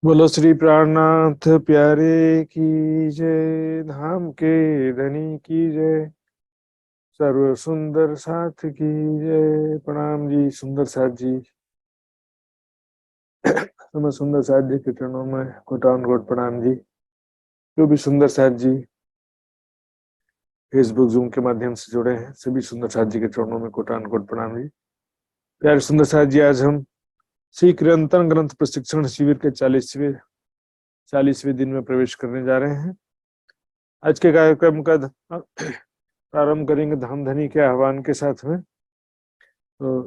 बोलो श्री प्राणनाथ प्यारे की जय। धाम के धनी की जय। सर्व सुंदर साथ की जय। प्रणाम जी सुंदर साथ जी। मैं सुंदर साथ जी के चरणों में कोटान कोट प्रणाम जी। जो भी सुंदर साथ जी फेसबुक जूम के माध्यम से जुड़े हैं सभी सुंदर साथ जी के चरणों में कोटान कोट प्रणाम जी। प्यारे सुंदर साथ जी, आज हम श्री कीर्तन ग्रंथ प्रशिक्षण शिविर के 40वें दिन में प्रवेश करने जा रहे हैं। आज के कार्यक्रम का प्रारंभ करेंगे धाम धनी के आह्वान के साथ में। तो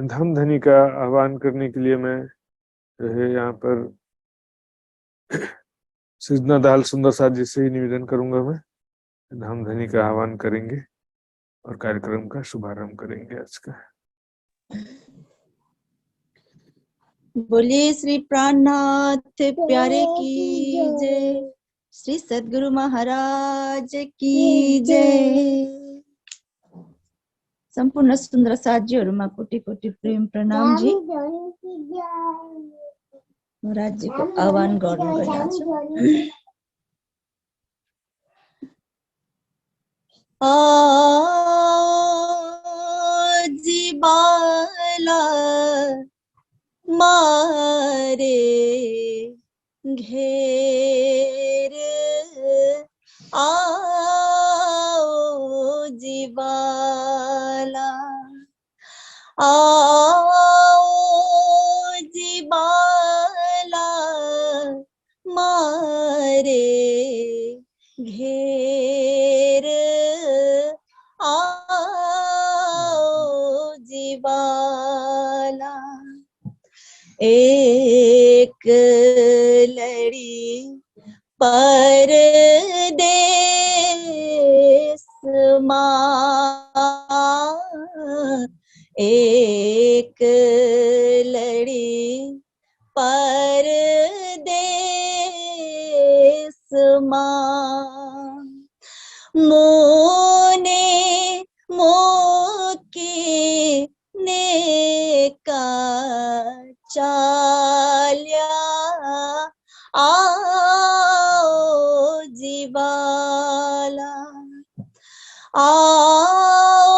धाम धनी का आह्वान करने के लिए मैं जो है यहाँ पर सृजना दाल सुंदर साथ जी से ही निवेदन करूंगा। मैं धाम धनी का आह्वान करेंगे और कार्यक्रम का शुभारंभ करेंगे आज का। बोलिए श्री प्राणनाथ प्यारे की जय। श्री सद्गुरु महाराज की जय। संपूर्ण सुंदर साथ जी और माँ कोटि कोटि प्रेम प्रणाम जी। महाराज जी को आह्वान गौरव करना। जी बाला मारे घेर आओ जीवाला, आओ जीवाला मारे घेर आओ जीवाला। एक लड़ी परदेस माँ, एक लड़ी परदेस माँ। मोने मोके ने का चाल्या आओ जीवाला, आओ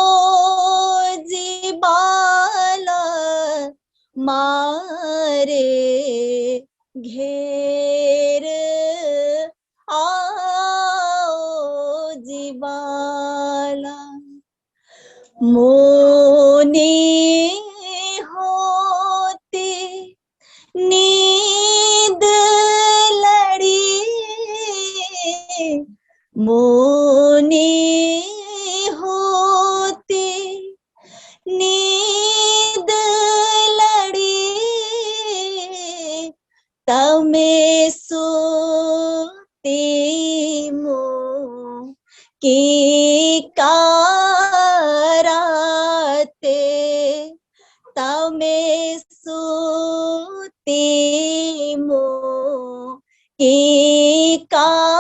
जीवाला मारे घेर आओ जीवाला। मोने होते नींद लड़ी, मोने होते नींद लड़ी, तमे सोते मो की काराते, तमे सोते मो की काराते।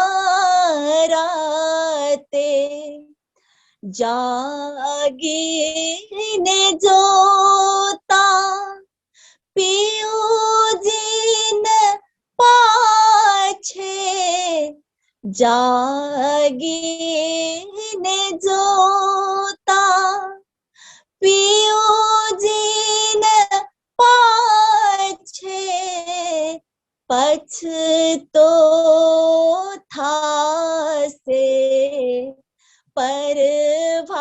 जागे ने जोता पियो जिन पाछे, जागे ने जोता पियो जिन पाछे, पछतो था से परभाते,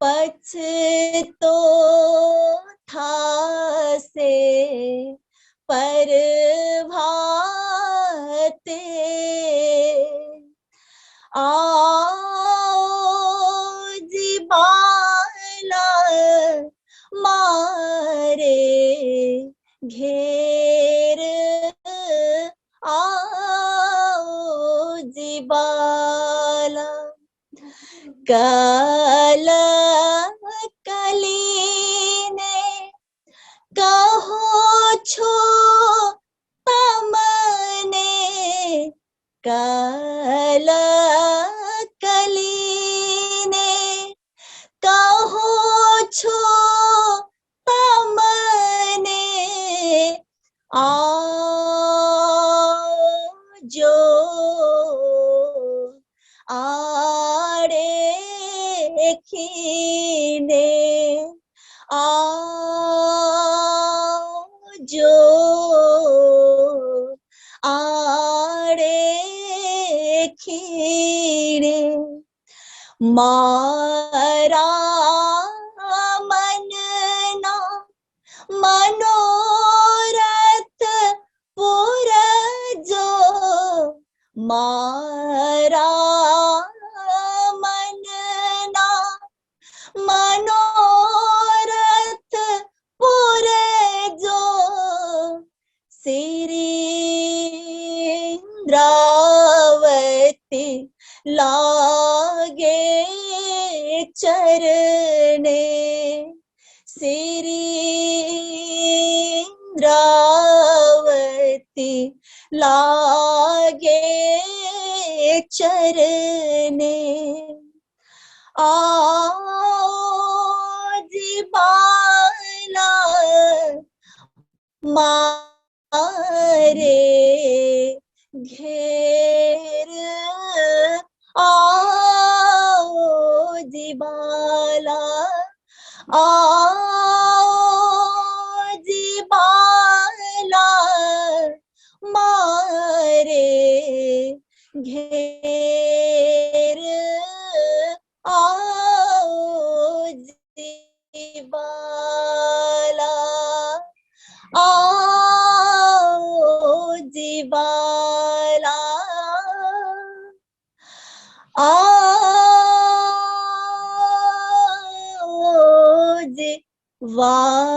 पछतो था से परभाते। आओ जीवाला मारे घेर आओ जीवाला। काल कलीने कहो छो तमने, काल कलीने कहो छो तमने जो आड़े खीने जो आड़े खीने मारा मन ना मनोरथ पुर जो मारा मन ना मनोरथ पुर जो श्री इंद्रावती लागे चरणे श्री इंद्रावती लागे चरणे आज बाला मारे घेर आओ जिबाला आज बाला मारे घेर आओ जिबाला आओ जिबाला आओ जिबाला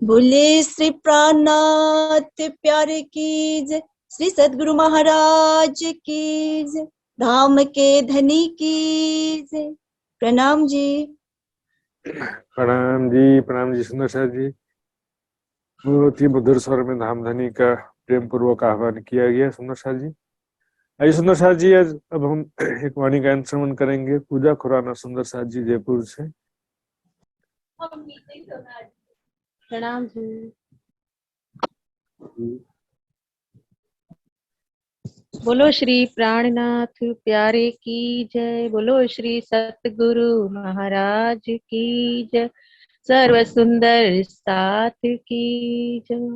बोले श्री प्राणनाथ प्यारे की जय, श्री सद्गुरु महाराज की जय, धाम के धनी की जय। प्रणाम जी। प्रणाम जी सुंदर साथ जी। बहुत ही मधुर स्वर में धाम धनी का प्रेम पूर्वक आह्वान किया गया सुंदर साथ जी। आइए सुंदर साथ जी, आज अब हम एक वाणी गायन श्रवण करेंगे। पूजा खुराना सुंदर साथ जी जयपुर से। प्रणाम जी। बोलो श्री प्राणनाथ प्यारे की जय, बोलो श्री सतगुरु महाराज की जय, सर्व सुंदर साथ की जय।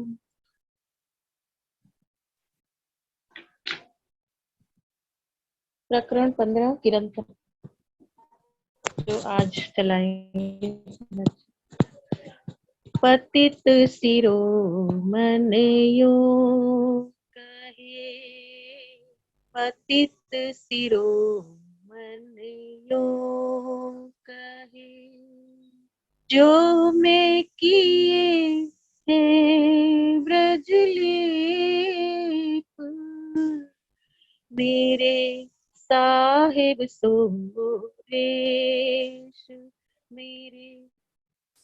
प्रकरण 15 किरंतन जो आज चलाएंगे। पतित शिरोमणियों कहे, पतित शिरोमणियों कहे, जो मैं किए हैं ब्रजलेप, मेरे साहिब सोरेश, मेरे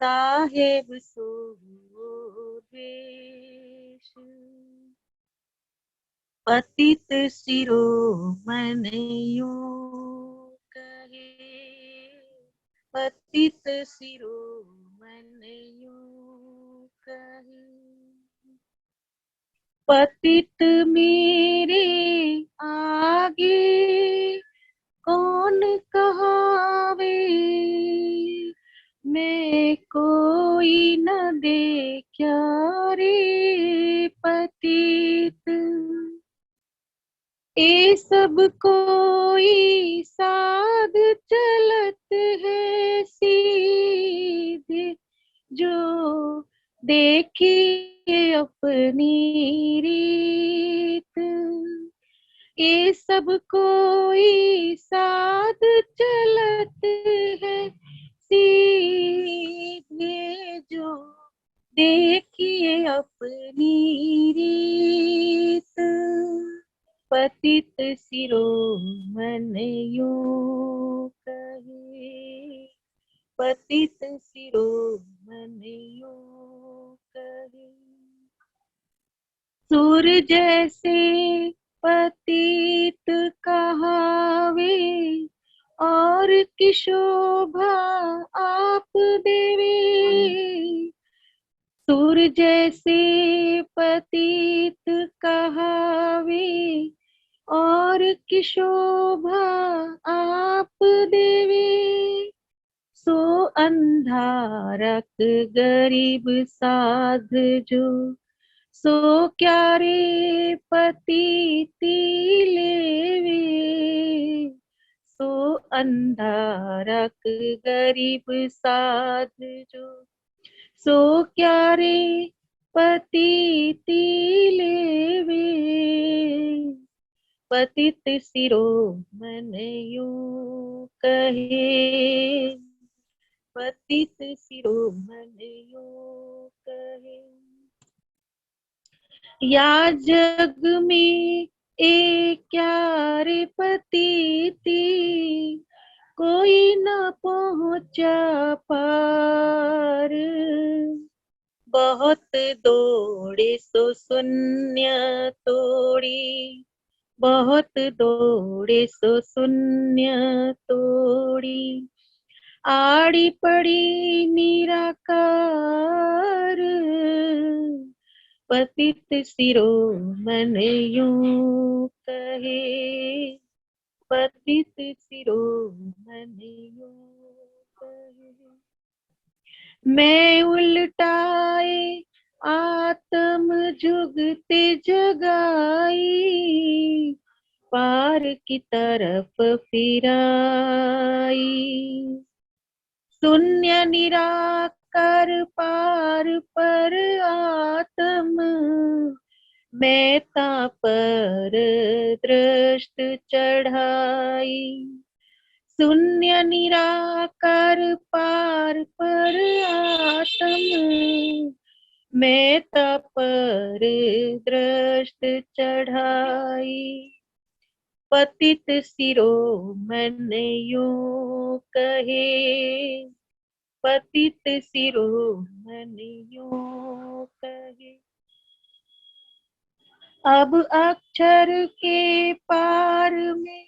साहेब सोरेश। पतित शिरोमणियों कहे, पतित शिरोमणियों कहे, पतित मेरे आगे कौन कहावे, मैं कोई न देखा रे पतित, ए सब कोई साध चलत है सीधे, जो देखिए अपनी रीत, ये सब कोई साध चलत है सीधे, जो देखिए अपनी रीत। पतित शिरोमणियों कहे, पतित शिरोमणियों कहे, सूर जैसे पतित कहावे, की शोभा आप देवी, सूर जैसे पतित कहावे, और की शोभा आप देवी, सो अंधारक गरीब साध जो, सो क्या रे पतिती लेवे, सो अंधारक गरीब साध जो, सो क्या रे पतिती लेवे, पतित शिरोमणियों कहे, पतित शिरोमणियों कहे, या जग में एक क्या रे पतिती, कोई न पहुंचा पार, बहुत दौड़े सो शून्य तोड़ी, बहुत दौड़े सो शून्य तोड़ी, आड़ी पड़ी निराकार, पतित शिरोमणियों कहे, पतित शिरोमणियों कहे, मैं उल्टाए आत्म जुगते जगाई, पार की तरफ फिराई, शून्य निराकार पार पर आत्म, मैं ता पर दृष्ट चढ़ाई, शून्य निराकार पार पर आत्म, मैं ता पर दृष्ट चढ़ाई, पतित शिरोमणियों कहे, पतित शिरोमणियों कहे, अब अक्षर के पार में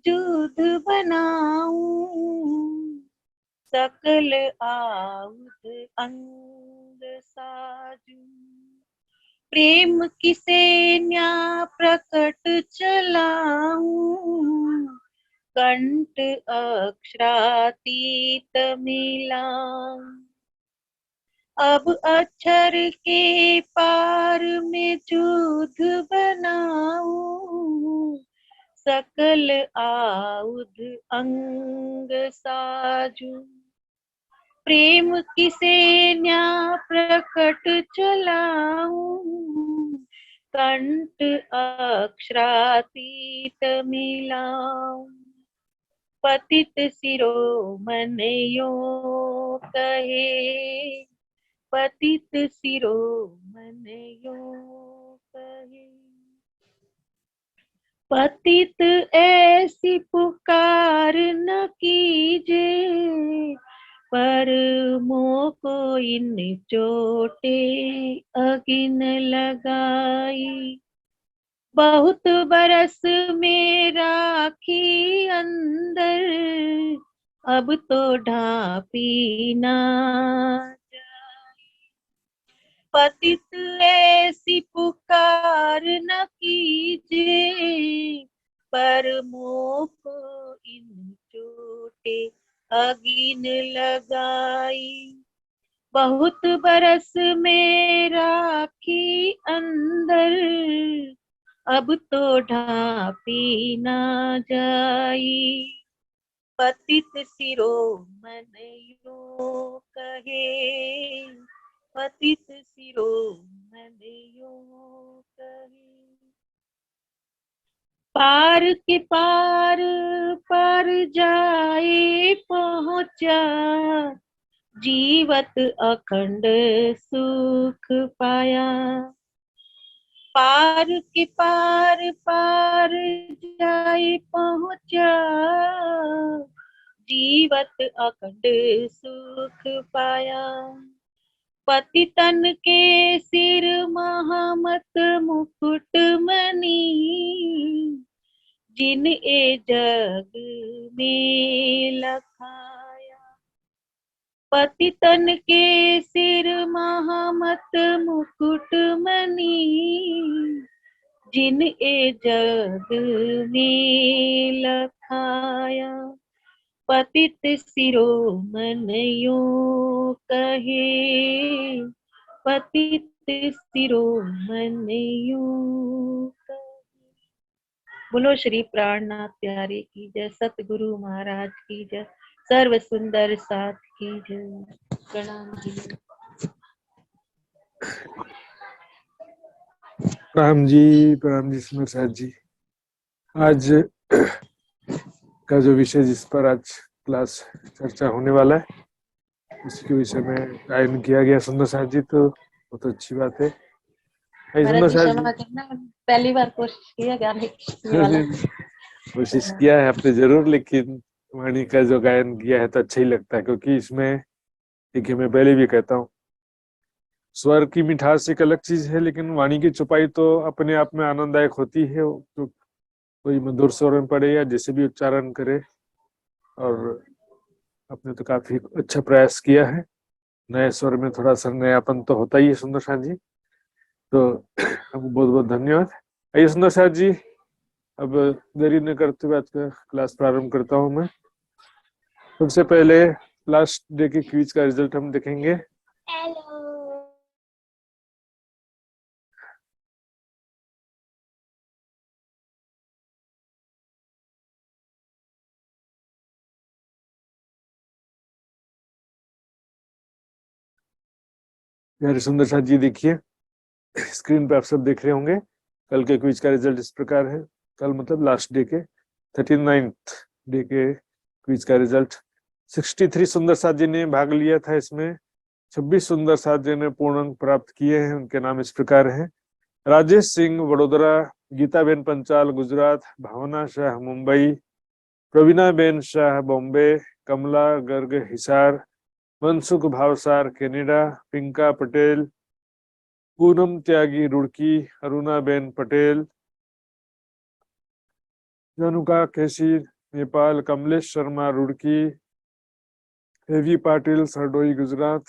युद्ध बनाऊं, सकल आयुध अंग साजूं, प्रेम की सेना प्रकट चलाऊं, कंठ अक्षरातीत मिलाऊं, अब अक्षर के पार में युद्ध बनाऊं, सकल आयुध अंग साजूं, प्रेम की सेना प्रकट चलाऊं, कंठ अक्षरातीत मिलाऊं, पतित शिरोमणियों कहे, पतित शिरोमणियों कहे, पतित ऐसी पुकार न कीजे, पर मोको इन चोटे अगिन लगाई, बहुत बरस में राखी अंदर, अब तो ढापी ना जाए, पतित ऐसी पुकार न कीजिए, पर मोको इन चोटे अगिन लगाई, बहुत बरस में राखी अंदर, अब तो ढापी ना जाई, पतित शिरोमणियों कहे, पतित शिरोमणियों कहे, पार के पार पर जाए पहुंचा, जीवत अखंड सुख पाया, पार के पार पार जाए पहुंचा, जीवत अखंड सुख पाया, पतितन के सिर महामत मुकुट मणि, जिन ए जग में लखाया। पतितन के सिर महामत मुकुट मणि, जिन ए जग में लखाया। पतित शिरोमणियों कहे, पतित शिरोमणियों कहे। बोलो श्री प्राणनाथ प्यारे की जय, सतगुरु महाराज की जय, सर्व सुंदर साथ की जय। प्रणाम जी। प्रणाम जी सुंदर साथ जी। आज का जो विषय जिस पर आज क्लास चर्चा होने वाला है, उसी के विषय में गायन किया गया सुंदर साथ जी, तो बहुत अच्छी बात है। सुंदर साथ जी, पहली बार कोशिश किया गाने वाला। कोशिश किया है आपने जरूर, लेकिन वाणी का जो गायन किया है तो अच्छा ही लगता है, क्योंकि इसमें देखिए मैं पहले भी कहता हूँ, स्वर की मिठास एक अलग चीज है, लेकिन वाणी की चुपाई तो अपने आप में आनंददायक होती है। तो कोई मधुर स्वर में पढ़े या जैसे भी उच्चारण करे, और आपने तो काफी अच्छा प्रयास किया है। नए स्वर में थोड़ा सा नयापन तो होता ही है सुंदर साथ जी, तो आपको बहुत बहुत धन्यवाद। आइए सुंदर साथ जी, अब देरी न करते हुए आज का क्लास प्रारंभ करता हूँ मैं। सबसे पहले लास्ट डे के क्विज का रिजल्ट हम देखेंगे। प्यारे सुंदर साथ जी, देखिए स्क्रीन पे आप सब देख रहे होंगे। कल के क्विज का रिजल्ट इस प्रकार है। कल मतलब लास्ट डे के 39th डे के क्विज का रिजल्ट। 63 सुंदर साथ जी ने भाग लिया था इसमें। 26 सुंदर साथ जी ने पूर्ण अंक प्राप्त किए हैं। उनके नाम इस प्रकार हैं: राजेश सिंह वडोदरा, गीताबेन पंचाल गुजरात, भावना शाह मुंबई, प्रवीणाबेन शाह बॉम्बे, कमला गर्ग हिसार, मनसुख भावसार कनाडा, पिंका पटेल, पूनम त्यागी रुड़की, अरुणाबेन पटेल, जनुका केसी नेपाल, कमलेश शर्मा रुड़की, एवी पाटिल सरडोई गुजरात,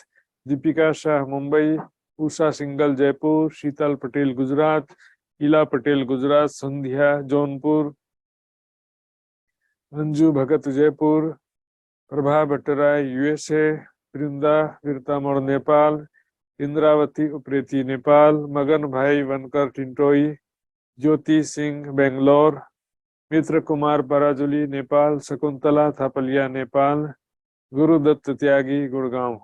दीपिका शाह मुंबई, उषा सिंगल जयपुर, शीतल पटेल गुजरात, इला पटेल गुजरात, संध्या जौनपुर, अंजू भगत जयपुर, प्रभा भट्टराय यूएसए, वृंदा वीरतामोड़ नेपाल, इंद्रावती उप्रेती नेपाल, मगन भाई वनकर टिंटोई, ज्योति सिंह बेंगलोर, मित्र कुमार पराजुली नेपाल, शकुंतला थापलिया नेपाल, गुरुदत्त त्यागी गुड़गांव।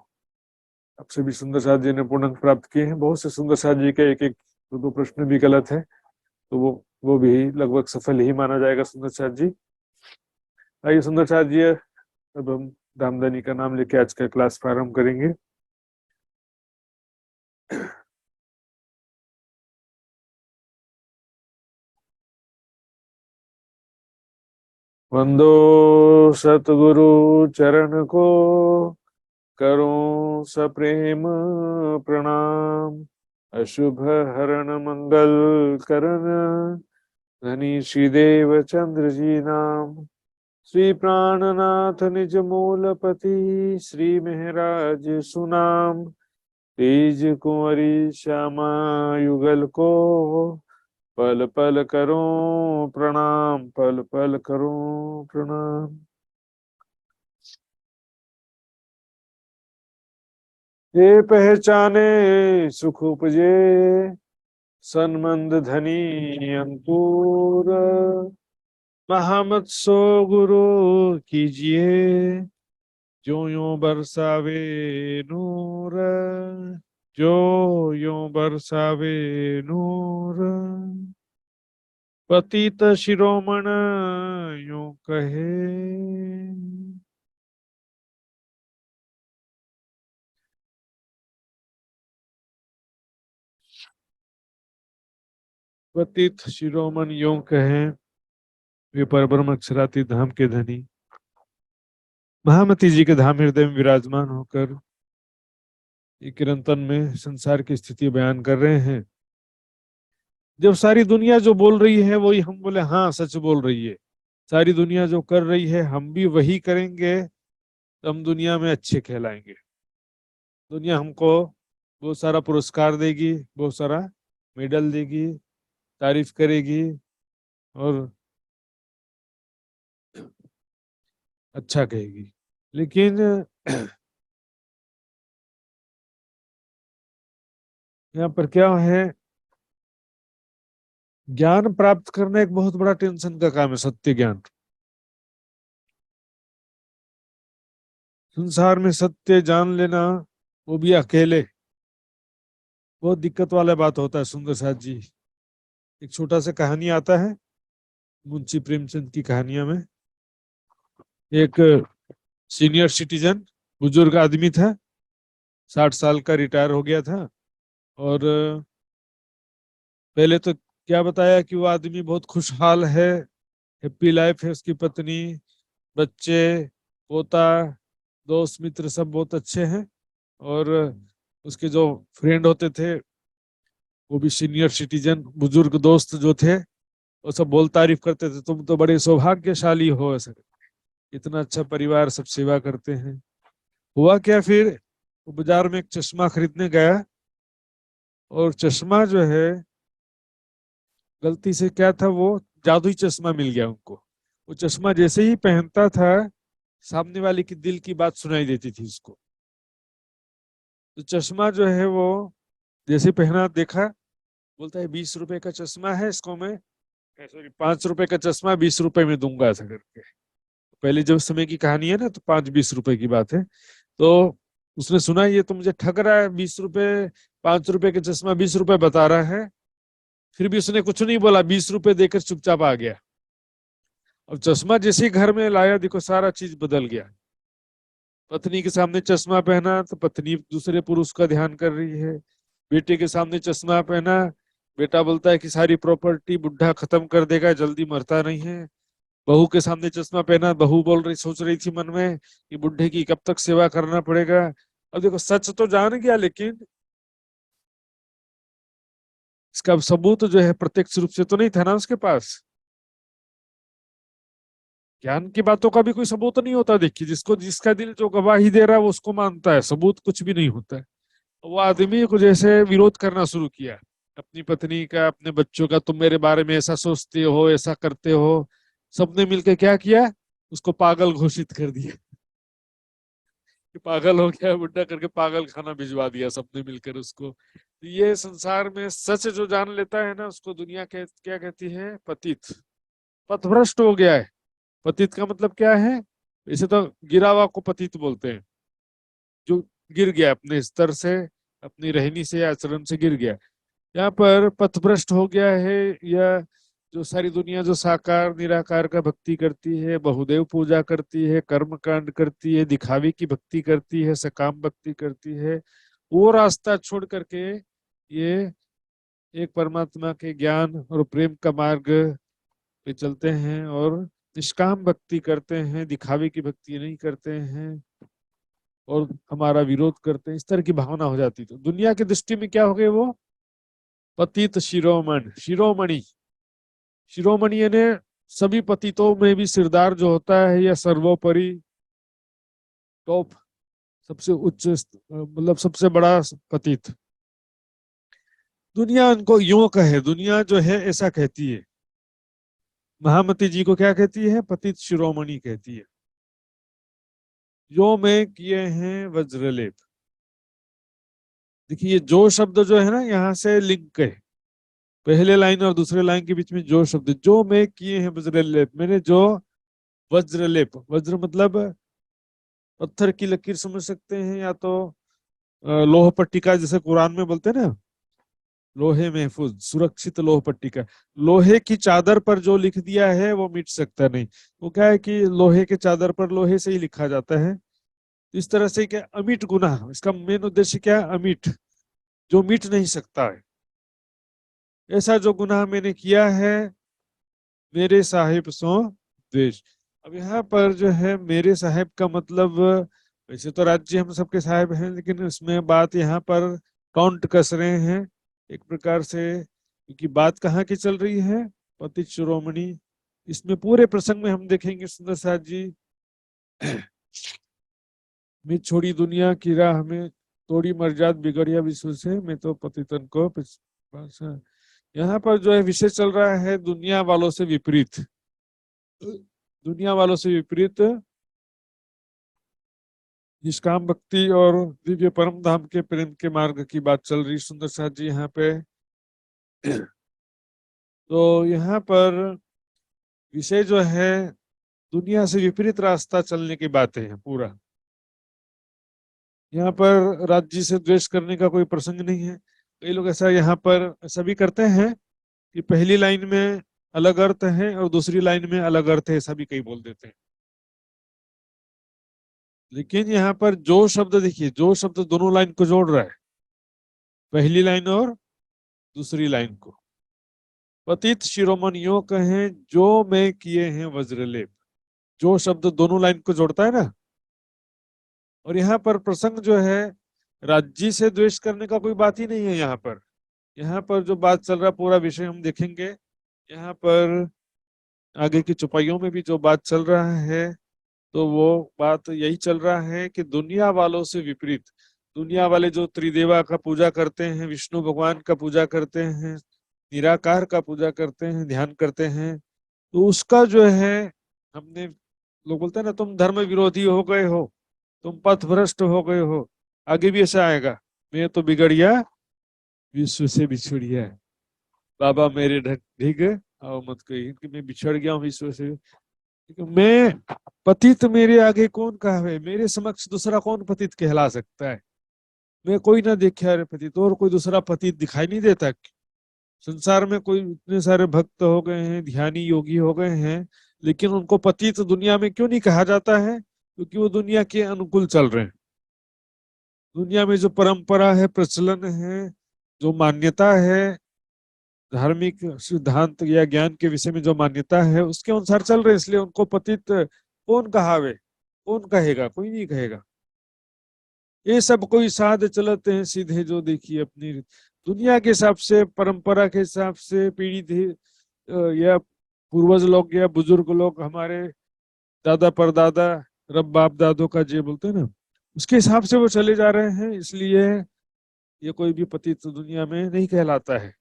अब सभी सुंदर साथ जी ने पूर्ण अंक प्राप्त किए हैं। बहुत से सुंदर साथ जी के एक एक दो प्रश्न भी गलत है, तो वो भी लगभग सफल ही माना जाएगा सुंदर साथ जी। आइए सुंदर साथ जी, अब हम धामधनी का नाम लेके आज का क्लास प्रारंभ करेंगे। वंदो सतगुरु चरण को, करूं सप्रेम प्रणाम, अशुभ हरण मंगल करण, धनी श्रीदेव चंद्र जी नाम। श्री प्राणनाथ निज मूलपति, श्री महराज सुनाम, तेज कुंवरी श्यामा युगल को, पल पल करूं प्रणाम, पल पल करूं प्रणाम। ये पहचाने सुख उपजे, सन्मंद धनी अंकुर, महामत सो गुरु कीजिए, जो यूं बरसावे नूर, जो यूं बरसावे नूर। पतित शिरोमण यूं कहे, पतित शिरोमण यूं कहे, वे परब्रह्म अक्षराती धाम के धनी महामती जी के धाम हृदय में विराजमान होकर ये कीर्तन में संसार की स्थिति बयान कर रहे हैं। जब सारी दुनिया जो बोल रही है वही हम बोले हाँ सच बोल रही है, सारी दुनिया जो कर रही है हम भी वही करेंगे, तो हम दुनिया में अच्छे कहलाएंगे। दुनिया हमको बहुत सारा पुरस्कार देगी, बहुत सारा मेडल देगी, तारीफ करेगी और अच्छा कहेगी। लेकिन यहाँ पर क्या है, ज्ञान प्राप्त करना एक बहुत बड़ा टेंशन का काम है, सत्य ज्ञान। संसार में सत्य जान लेना, वो भी अकेले, बहुत दिक्कत वाला बात होता है। सुंदर साथ जी, एक छोटा सा कहानी आता है मुंशी प्रेमचंद की कहानियों में। एक सीनियर सिटीजन, बुजुर्ग आदमी था, 60 साल का, रिटायर हो गया था। और पहले तो क्या बताया कि वो आदमी बहुत खुशहाल है, हैप्पी लाइफ है, उसकी पत्नी, बच्चे, पोता, दोस्त मित्र सब बहुत अच्छे हैं। और उसके जो फ्रेंड होते थे वो भी सीनियर सिटीजन, बुजुर्ग दोस्त जो थे, वो सब बोल तारीफ करते थे, तुम तो बड़े सौभाग्यशाली हो, ऐसा इतना अच्छा परिवार, सब सेवा करते हैं। हुआ क्या फिर, वो बाजार में एक चश्मा खरीदने गया, और चश्मा जो है गलती से क्या था, वो जादुई चश्मा मिल गया उनको। वो चश्मा जैसे ही पहनता था, सामने वाले की दिल की बात सुनाई देती थी उसको। तो चश्मा जो है वो जैसे पहना, देखा, बोलता है 20 रुपए का चश्मा है, इसको मैं, सॉरी, 5 रुपए का चश्मा 20 रुपए में दूंगा, ऐसा करके। पहले जब समय की कहानी है ना, तो 5-20 रुपए की बात है। तो उसने सुना ये तो मुझे ठग रहा है, 20 रुपए, 5 रुपए का चश्मा 20 रुपए बता रहा है। फिर भी उसने कुछ नहीं बोला, 20 रुपए देकर चुपचाप आ गया। अब चश्मा जैसे ही घर में लाया, देखो सारा चीज बदल गया। पत्नी के सामने चश्मा पहना तो पत्नी दूसरे पुरुष का ध्यान कर रही है। बेटे के सामने चश्मा पहना, बेटा बोलता है कि सारी प्रॉपर्टी बुढ़ा खत्म कर देगा, जल्दी मरता नहीं है। बहू के सामने चश्मा पहना, बहू बोल रही, सोच रही थी मन में कि बुढ़े की कब तक सेवा करना पड़ेगा। अब देखो सच तो जान गया, लेकिन इसका सबूत जो है प्रत्यक्ष रूप से तो नहीं था ना उसके पास। ज्ञान की बातों का भी कोई सबूत नहीं होता। देखिए, जिसको जिसका दिल जो गवाही दे रहा है वो उसको मानता है, सबूत कुछ भी नहीं होता है। वो आदमी को जैसे विरोध करना शुरू किया, अपनी पत्नी का, अपने बच्चों का, तुम मेरे बारे में ऐसा सोचते हो, ऐसा करते हो। सबने मिलकर क्या किया, उसको पागल घोषित कर दिया कि पागल हो गया बुड्ढा, करके पागल खाना भिजवा दिया सबने मिलकर उसको। तो ये संसार में सच जो जान लेता है ना, उसको दुनिया क्या कहती है, पतित, पथभ्रष्ट हो गया है। पतित का मतलब क्या है, इसे तो गिरा हुआ को पतित बोलते हैं, जो गिर गया अपने स्तर से, अपनी रहनी से, आचरण से गिर गया। यहाँ पर पथभ्रष्ट हो गया है। या जो सारी दुनिया जो साकार निराकार का भक्ति करती है, बहुदेव पूजा करती है, कर्म कांड करती है, दिखावे की भक्ति करती है, सकाम भक्ति करती है, वो रास्ता छोड़ करके ये एक परमात्मा के ज्ञान और प्रेम का मार्ग पे चलते हैं और निष्काम भक्ति करते हैं, दिखावे की भक्ति नहीं करते हैं और हमारा विरोध करते हैं, इस तरह की भावना हो जाती। तो दुनिया की दृष्टि में क्या हो गए, वो पतित शिरोमणि। शिरोमणि, शिरोमणि यानी सभी पतितों में भी सिरदार जो होता है, या सर्वोपरि, टॉप, सबसे उच्च, मतलब सबसे बड़ा पतित। दुनिया उनको यूं कहे, दुनिया जो है ऐसा कहती है। महामती जी को क्या कहती है, पतित शिरोमणि कहती है। जो में किए हैं वज्रलेप। देखिए, जो शब्द जो है ना, यहाँ से लिंक है, पहले लाइन और दूसरे लाइन के बीच में जो शब्द, जो मैं किए हैं वज्रलेप, मैंने जो वज्रलेप, वज्र मतलब पत्थर की लकीर समझ सकते हैं, या तो लोह पट्टिका, जैसे कुरान में बोलते हैं ना, लोहे महफूज, सुरक्षित लोह पट्टिका। लोहे की चादर पर जो लिख दिया है वो मिट सकता नहीं। वो क्या है कि लोहे के चादर पर लोहे से ही लिखा जाता है। इस तरह से क्या, अमिट गुनाह, इसका मेन उद्देश्य क्या है, अमिट, जो मिट नहीं सकता है। ऐसा जो गुनाह मैंने किया है, मेरे साहिब सो द्वेष। अब यहाँ पर जो है मेरे साहिब का मतलब, वैसे तो राज्य हम सबके साहिब हैं, लेकिन इसमें बात यहाँ पर काउंट कस रहे हैं एक प्रकार से। क्योंकि बात कहाँ की चल रही है, पतित शिरोमणि। इसमें पूरे प्रसंग में हम देखेंगे सुंदर साथ जी, मैं छोड़ी दुनिया की राह में, तोड़ी मर्जाद बिगड़िया विश्व से, मैं तो पतितन को यहाँ पर जो है विषय चल रहा है दुनिया वालों से विपरीत। दुनिया वालों से विपरीत निष्काम भक्ति और दिव्य परम धाम के प्रेम के मार्ग की बात चल रही सुंदर साथ जी यहाँ पे। तो यहाँ पर विषय जो है दुनिया से विपरीत रास्ता चलने की बातें हैं पूरा। यहाँ पर राज्य से द्वेष करने का कोई प्रसंग नहीं है। कई लोग ऐसा यहाँ पर ऐसा भी करते हैं कि पहली लाइन में अलग अर्थ है और दूसरी लाइन में अलग अर्थ है, ऐसा भी कई बोल देते हैं। लेकिन यहाँ पर जो शब्द देखिए, जो शब्द दोनों लाइन को जोड़ रहा है, पहली लाइन और दूसरी लाइन को, पतित शिरोमणियों कहें जो मैं किए हैं वज्रलेप, जो शब्द दोनों लाइन को जोड़ता है ना। और यहाँ पर प्रसंग जो है राज्य से द्वेष करने का कोई बात ही नहीं है। यहाँ पर जो बात चल रहा है पूरा विषय हम देखेंगे। यहाँ पर आगे की चौपाइयों में भी जो बात चल रहा है तो वो बात यही चल रहा है कि दुनिया वालों से विपरीत, दुनिया वाले जो त्रिदेवा का पूजा करते हैं, विष्णु भगवान का पूजा करते हैं, निराकार का पूजा करते हैं, ध्यान करते हैं, तो उसका जो है हमने, लोग बोलते हैं ना तुम धर्म विरोधी हो गए हो, तुम पथ भ्रष्ट हो गए हो। आगे भी ऐसा आएगा, मैं तो बिगड़िया विश्व से बिछड़िया, बाबा मेरे ढिग आओ मत कही कि मैं बिछड़ गया हूँ विश्व से। मैं पतित, मेरे आगे कौन कहावे, मेरे समक्ष दूसरा कौन पतित कहला सकता है। मैं कोई ना देखे अरे पतित, और कोई दूसरा पतित दिखाई नहीं देता। संसार में कोई इतने सारे भक्त हो गए हैं, ध्यानी योगी हो गए हैं, लेकिन उनको पतित दुनिया में क्यों नहीं कहा जाता है? क्योंकि वो दुनिया के अनुकूल चल रहे हैं। दुनिया में जो परंपरा है, प्रचलन है, जो मान्यता है, धार्मिक सिद्धांत या ज्ञान के विषय में जो मान्यता है उसके अनुसार चल रहे हैं, इसलिए उनको पतित कौन कहावे, कौन कहेगा? कोई नहीं कहेगा। ये सब कोई साध चलते हैं सीधे, जो देखिए अपनी दुनिया के हिसाब से, परंपरा के हिसाब से, पीढ़ी या पूर्वज लोग या बुजुर्ग लोग, हमारे दादा परदादा, रब बाप दादों का जे बोलते हैं ना, उसके हिसाब से वो चले जा रहे हैं। इसलिए ये कोई भी पतित दुनिया में नहीं कहलाता है।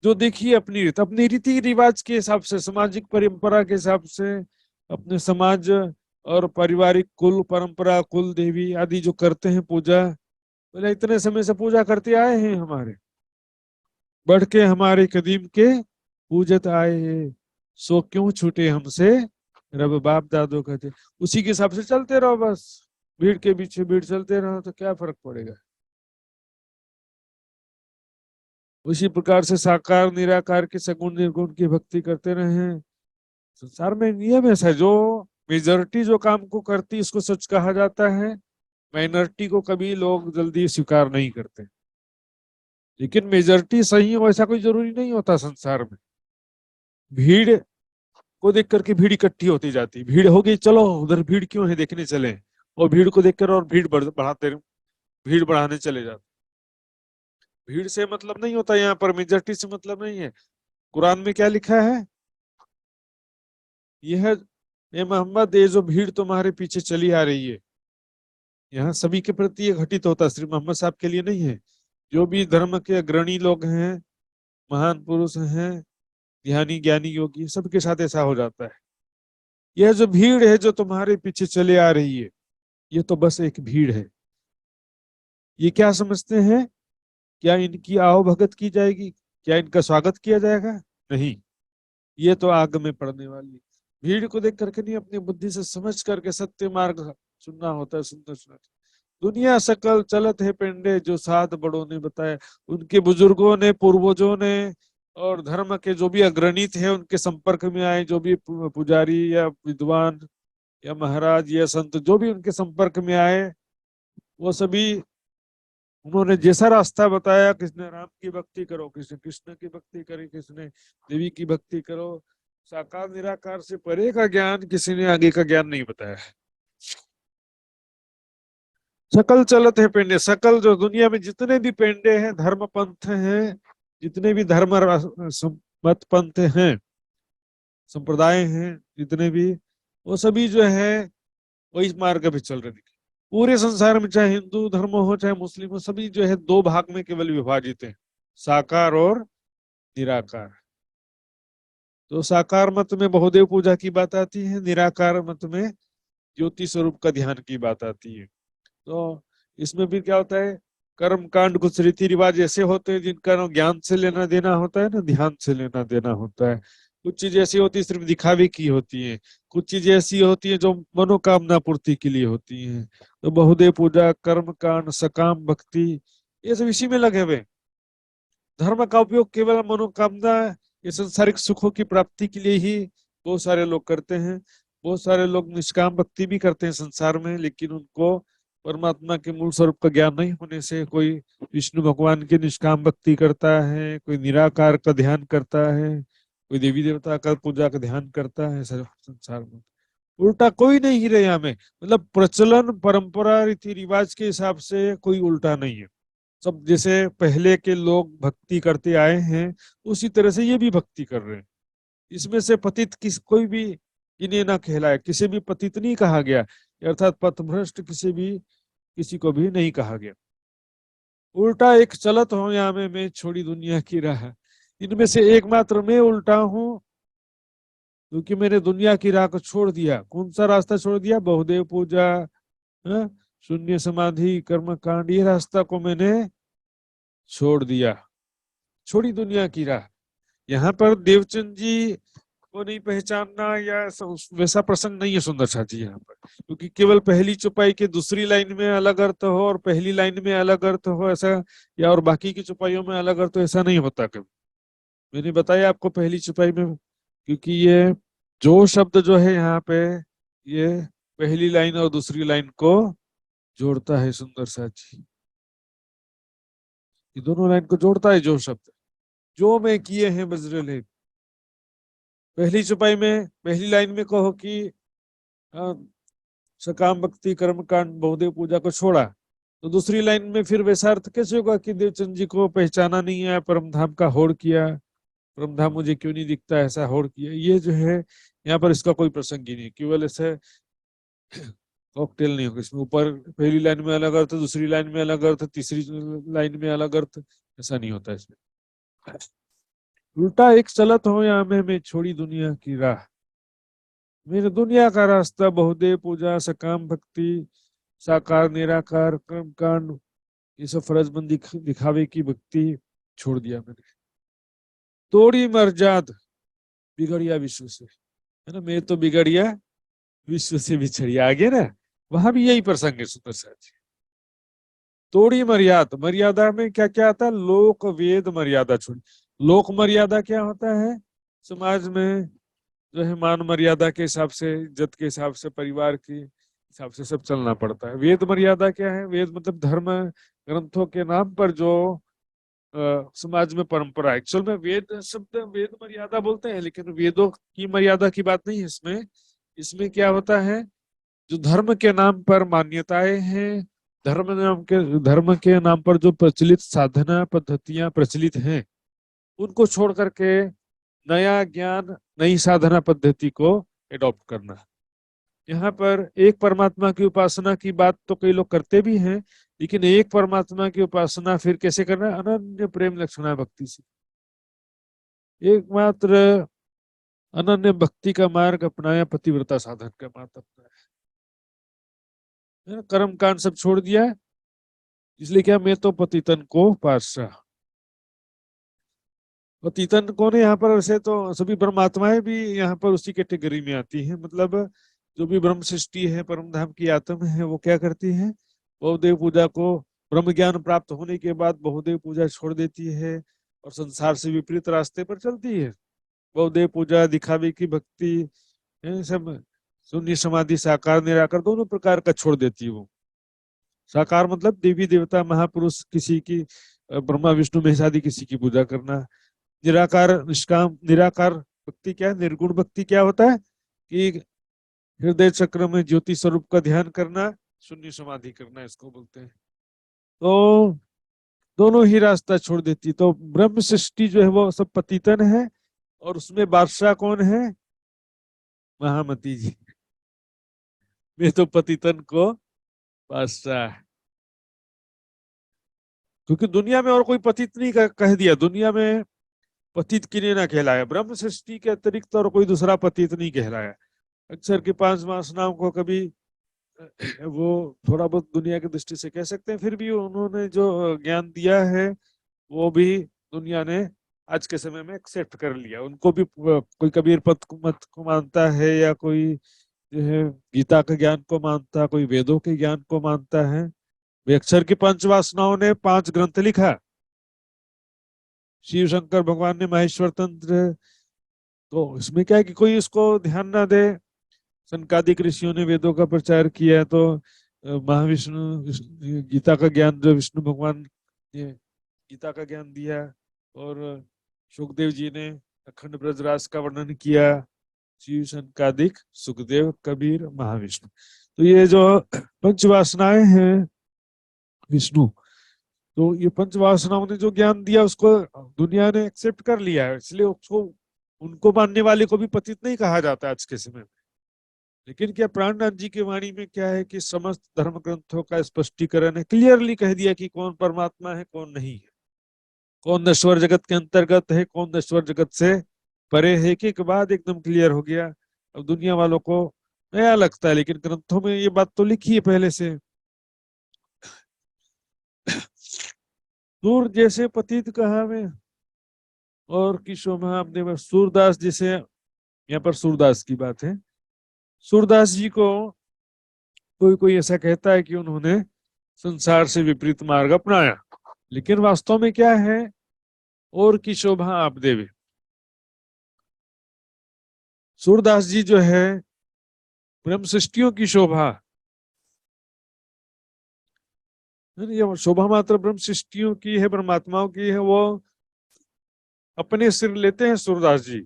जो देखिए अपनी रीति रिवाज के हिसाब से, सामाजिक परंपरा के हिसाब से, अपने समाज और पारिवारिक कुल परंपरा, कुल देवी आदि जो करते हैं पूजा, बोले इतने समय से पूजा करते आए हैं, हमारे बढ़ के हमारे कदीम के पूजत आए हैं, सो क्यों छूटे हमसे रब बाप दादो कहते। उसी के हिसाब से चलते रहो, बस भीड़ के पीछे भीड़ चलते रहो तो क्या फर्क पड़ेगा। उसी प्रकार से साकार निराकार के सगुण निर्गुण की भक्ति करते रहे। संसार में नियम ऐसा है, जो मेजॉरिटी जो काम को करती है इसको सच कहा जाता है, माइनॉरिटी को कभी लोग जल्दी स्वीकार नहीं करते। लेकिन मेजॉरिटी सही हो ऐसा कोई जरूरी नहीं होता संसार में। भीड़ को देख करके भीड़ इकट्ठी होती जाती, भीड़ हो गई, चलो उधर भीड़ क्यों है देखने चले, और भीड़ को देखकर और भीड़ बढ़ाते, भीड़ बढ़ाने चले जाते। भीड़ से मतलब नहीं होता, यहाँ पर मेजॉरिटी से मतलब नहीं है। कुरान में क्या लिखा है? यह ये मोहम्मद, ये जो भीड़ तुम्हारे पीछे चली आ रही है, यहाँ सभी के प्रति ये घटित होता है, सिर्फ मोहम्मद साहब के लिए नहीं है। जो भी धर्म के अग्रणी लोग हैं, महान पुरुष हैं, ध्यानी ज्ञानी योगी, सबके साथ ऐसा हो जाता है। यह जो भीड़ है जो तुम्हारे पीछे चले आ रही है, ये तो बस एक भीड़ है। ये क्या समझते हैं? क्या इनकी आओ भगत की जाएगी? क्या इनका स्वागत किया जाएगा? नहीं, ये तो आग में पड़ने वाली। भीड़ को देख करके नहीं, अपनी बुद्धि से समझ करके सत्य मार्ग सुनना होता है। सुनना सुनना दुनिया सकल चलत है पेंडे, जो साध बड़ों ने बताया, उनके बुजुर्गों ने, पूर्वजों ने, और धर्म के जो भी अग्रणी थे उनके संपर्क में आए, जो भी पुजारी या विद्वान या महाराज या संत जो भी उनके संपर्क में आए, वो सभी उन्होंने जैसा रास्ता बताया, किसने राम की भक्ति करो, किसने कृष्ण की भक्ति करी, किसने देवी की भक्ति करो, साकार निराकार से परे का ज्ञान, किसी ने आगे का ज्ञान नहीं बताया। सकल चलत है पेंडे, सकल जो दुनिया में जितने भी पेंडे हैं, धर्म पंथ हैं, जितने भी धर्म मत पंथ हैं, संप्रदाय हैं, जितने भी, वो सभी जो है वही मार्ग पे चल रहे हैं। पूरे संसार में चाहे हिंदू धर्म हो चाहे मुस्लिम हो, सभी जो है दो भाग में केवल विभाजित है, साकार और निराकार। तो साकार मत में बहुदेव पूजा की बात आती है, निराकार मत में ज्योति स्वरूप का ध्यान की बात आती है। तो इसमें भी क्या होता है, कर्म कांड कुछ रीति रिवाज ऐसे होते हैं जिनका ना ज्ञान से लेना देना होता है ना ध्यान से लेना देना होता है। कुछ चीजें ऐसी होती है सिर्फ दिखावे की होती है, कुछ चीजें ऐसी होती है जो मनोकामना पूर्ति के लिए होती हैं। तो बहुदेव पूजा, कर्म कांड, सकाम भक्ति, ये सब इसी में लगे हुए। धर्म का उपयोग केवल मनोकामना, ये सांसारिक सुखों की प्राप्ति के लिए ही बहुत सारे लोग करते हैं। बहुत सारे लोग निष्काम भक्ति भी करते हैं संसार में, लेकिन उनको परमात्मा के मूल स्वरूप का ज्ञान नहीं होने से, कोई विष्णु भगवान की निष्काम भक्ति करता है, कोई निराकार का ध्यान करता है, कोई देवी देवता का पूजा का ध्यान करता है। संसार में उल्टा कोई नहीं गिरे यहाँ में, मतलब प्रचलन परंपरा रीति रिवाज के हिसाब से कोई उल्टा नहीं है। सब जैसे पहले के लोग भक्ति करते आए हैं उसी तरह से ये भी भक्ति कर रहे हैं। इसमें से पतित किस कोई भी इन्हें ना कहलाए, किसी भी पतित नहीं कहा गया, अर्थात पथभ्रष्ट किसी को भी नहीं कहा गया। उल्टा एक चलत हो यहाँ में मैं छोड़ी दुनिया की राह, इनमें से एकमात्र मैं उल्टा हूँ, क्योंकि मैंने दुनिया की राह को छोड़ दिया। कौन सा रास्ता छोड़ दिया? बहुदेव पूजा, शून्य समाधि, कर्म कांड, ये रास्ता को मैंने छोड़ दिया, छोड़ी दुनिया की राह। यहाँ पर देवचंद जी को नहीं पहचानना या वैसा प्रसंग नहीं है सुंदर साथ जी यहाँ पर, क्योंकि केवल पहली चौपाई के दूसरी लाइन में अलग अर्थ हो और पहली लाइन में अलग अर्थ हो ऐसा, या और बाकी की चौपाइयों में अलग अर्थ हो, ऐसा नहीं होता कभी। मैंने बताया आपको पहली चौपाई में, क्योंकि ये जो शब्द जो है यहाँ पे, ये पहली लाइन और दूसरी लाइन को जोड़ता है सुंदर साथ जी, ये दोनों लाइन को जोड़ता है जो शब्द, जो मैं किए हैं वज्रलेप। पहली चौपाई में पहली लाइन में कहो कि सकाम भक्ति कर्म कांड बहुदेव पूजा को छोड़ा, तो दूसरी लाइन में फिर वैसा अर्थ कैसे होगा कि देवचंद जी को पहचाना नहीं है, परम धाम का होड़ किया, परम धाम मुझे क्यों नहीं दिखता, ऐसा होड़ किया। ये जो है यहाँ पर इसका कोई प्रसंग ही नहीं, केवल ऐसे कॉकटेल नहीं होगा इसमें। ऊपर पहली लाइन में अलग अर्थ, दूसरी लाइन में अलग अर्थ, तीसरी लाइन में अलग अर्थ, ऐसा नहीं होता इसमें। उल्टा एक चलत हो यहाँ में मैं छोड़ी दुनिया की राह, मेरे दुनिया का रास्ता बहुदेव पूजा, सकाम भक्ति, साकार निराकार, कर्म कांड, ये सब फरजबंदी दिखावे की भक्ति छोड़ दिया मैंने। तोड़ी मर्जाद बिगड़िया विश्व से, है ना, मैं तो बिगड़िया विश्व से बिछड़िया, आगे ना वहां भी यही प्रसंग है सुंदर साथ जी। तोड़ी मर्यादा, मर्यादा में क्या क्या आता है? लोक वेद मर्यादा छोड़ी। लोक मर्यादा क्या होता है? समाज में जो है मान मर्यादा के हिसाब से, इज्जत के हिसाब से, परिवार के हिसाब से सब चलना पड़ता है। वेद मर्यादा क्या है? वेद मतलब धर्म ग्रंथों के नाम पर जो समाज में परंपरा है। एक्चुअल में वेद शब्द वेद मर्यादा बोलते हैं, लेकिन वेदों की मर्यादा की बात नहीं है इसमें। इसमें क्या होता है, जो धर्म के नाम पर मान्यताएं हैं, धर्म के नाम पर जो प्रचलित साधना पद्धतियां प्रचलित हैं, उनको छोड़ करके नया ज्ञान, नई साधना पद्धति को एडॉप्ट करना। यहाँ पर एक परमात्मा की उपासना की बात तो कई लोग करते भी हैं, लेकिन एक परमात्मा की उपासना फिर कैसे करना? अनन्य प्रेम लक्षणा भक्ति से। एकमात्र अनन्य भक्ति का मार्ग अपनाया, पतिव्रता साधन का मार्ग अपनाया, कर्म कांड सब छोड़ दिया। इसलिए क्या? मैं तो पतितन को पाशा। पतितन कौन है यहाँ पर? वैसे तो सभी परमात्माएं भी यहाँ पर उसी कैटेगरी में आती हैं। मतलब जो भी ब्रह्म सृष्टि है, परम धाम की आत्म है, वो क्या करती है? बहुदेव पूजा को ब्रह्म ज्ञान प्राप्त होने के बाद बहुदेव पूजा छोड़ देती है और संसार से विपरीत रास्ते पर चलती है। बहुदेव पूजा, दिखावे की भक्ति, सब शून्य समाधि, साकार निराकार दोनों प्रकार का छोड़ देती है वो। साकार मतलब देवी देवता महापुरुष किसी की, ब्रह्मा विष्णु महेश आदि किसी की पूजा करना। निराकार निष्काम निराकार भक्ति क्या है? निर्गुण भक्ति क्या होता है कि हृदय चक्र में ज्योति स्वरूप का ध्यान करना, शून्य समाधि करना, इसको बोलते हैं। तो दोनों ही रास्ता छोड़ देती। तो ब्रह्म सृष्टि जो है वो सब पतितन है, और उसमें बादशाह कौन है? महामती जी। वे तो पतितन को बादशाह है, क्योंकि दुनिया में और कोई पतित नहीं कह दिया। दुनिया में पतित किन्हें ना कहलाया, ब्रह्म सृष्टि के अतिरिक्त और कोई दूसरा पतित नहीं कहलाया। अक्षर की 5 वासनाओं को कभी वो थोड़ा बहुत दुनिया की दृष्टि से कह सकते हैं, फिर भी उन्होंने जो ज्ञान दिया है वो भी दुनिया ने आज के समय में एक्सेप्ट कर लिया। उनको भी कोई कबीर पद मत को मानता है, या कोई जो है गीता के ज्ञान को मानता है, कोई वेदों के ज्ञान को मानता है। वे अक्षर की 5 वासनाओं ने 5 ग्रंथ लिखा। शिव शंकर भगवान ने माहेश्वर तंत्र, तो इसमें क्या है कि कोई इसको ध्यान ना दे। सनकादिक ऋषियों ने वेदों का प्रचार किया, तो गीता का ज्ञान जो विष्णु भगवान ने गीता का ज्ञान दिया, और सुखदेव जी ने अखंड ब्रजराज का वर्णन किया। शिव सनकादिक, सुखदेव, कबीर, महाविष्णु। तो ये जो पंचवासनाएं हैं विष्णु, तो ये पंचवासनाओं ने जो ज्ञान दिया उसको दुनिया ने एक्सेप्ट कर लिया है, इसलिए उसको उनको मानने वाले को भी पतित नहीं कहा जाता आज के समय में। लेकिन क्या प्राणनाथ जी की वाणी में क्या है कि समस्त धर्म ग्रंथों का स्पष्टीकरण है, क्लियरली कह दिया कि कौन परमात्मा है, कौन नहीं है, कौन नश्वर जगत के अंतर्गत है, कौन नश्वर जगत से परे है। एक बाद एकदम क्लियर हो गया। अब दुनिया वालों को नया लगता है, लेकिन ग्रंथों में ये बात तो लिखी है पहले से। दूर जैसे पतित कहा में, और की शोभा आपने सूरदास जिसे, यहाँ पर सूरदास की बात है। सूरदास जी को कोई कोई ऐसा कहता है कि उन्होंने संसार से विपरीत मार्ग अपनाया, लेकिन वास्तव में क्या है? और की शोभा आप देवे। सूरदास जी जो है ब्रह्म सृष्टियों की शोभा, ये शोभा मात्र ब्रह्म सृष्टियों की है, परमात्माओं की है, वो अपने सिर लेते हैं सूरदास जी।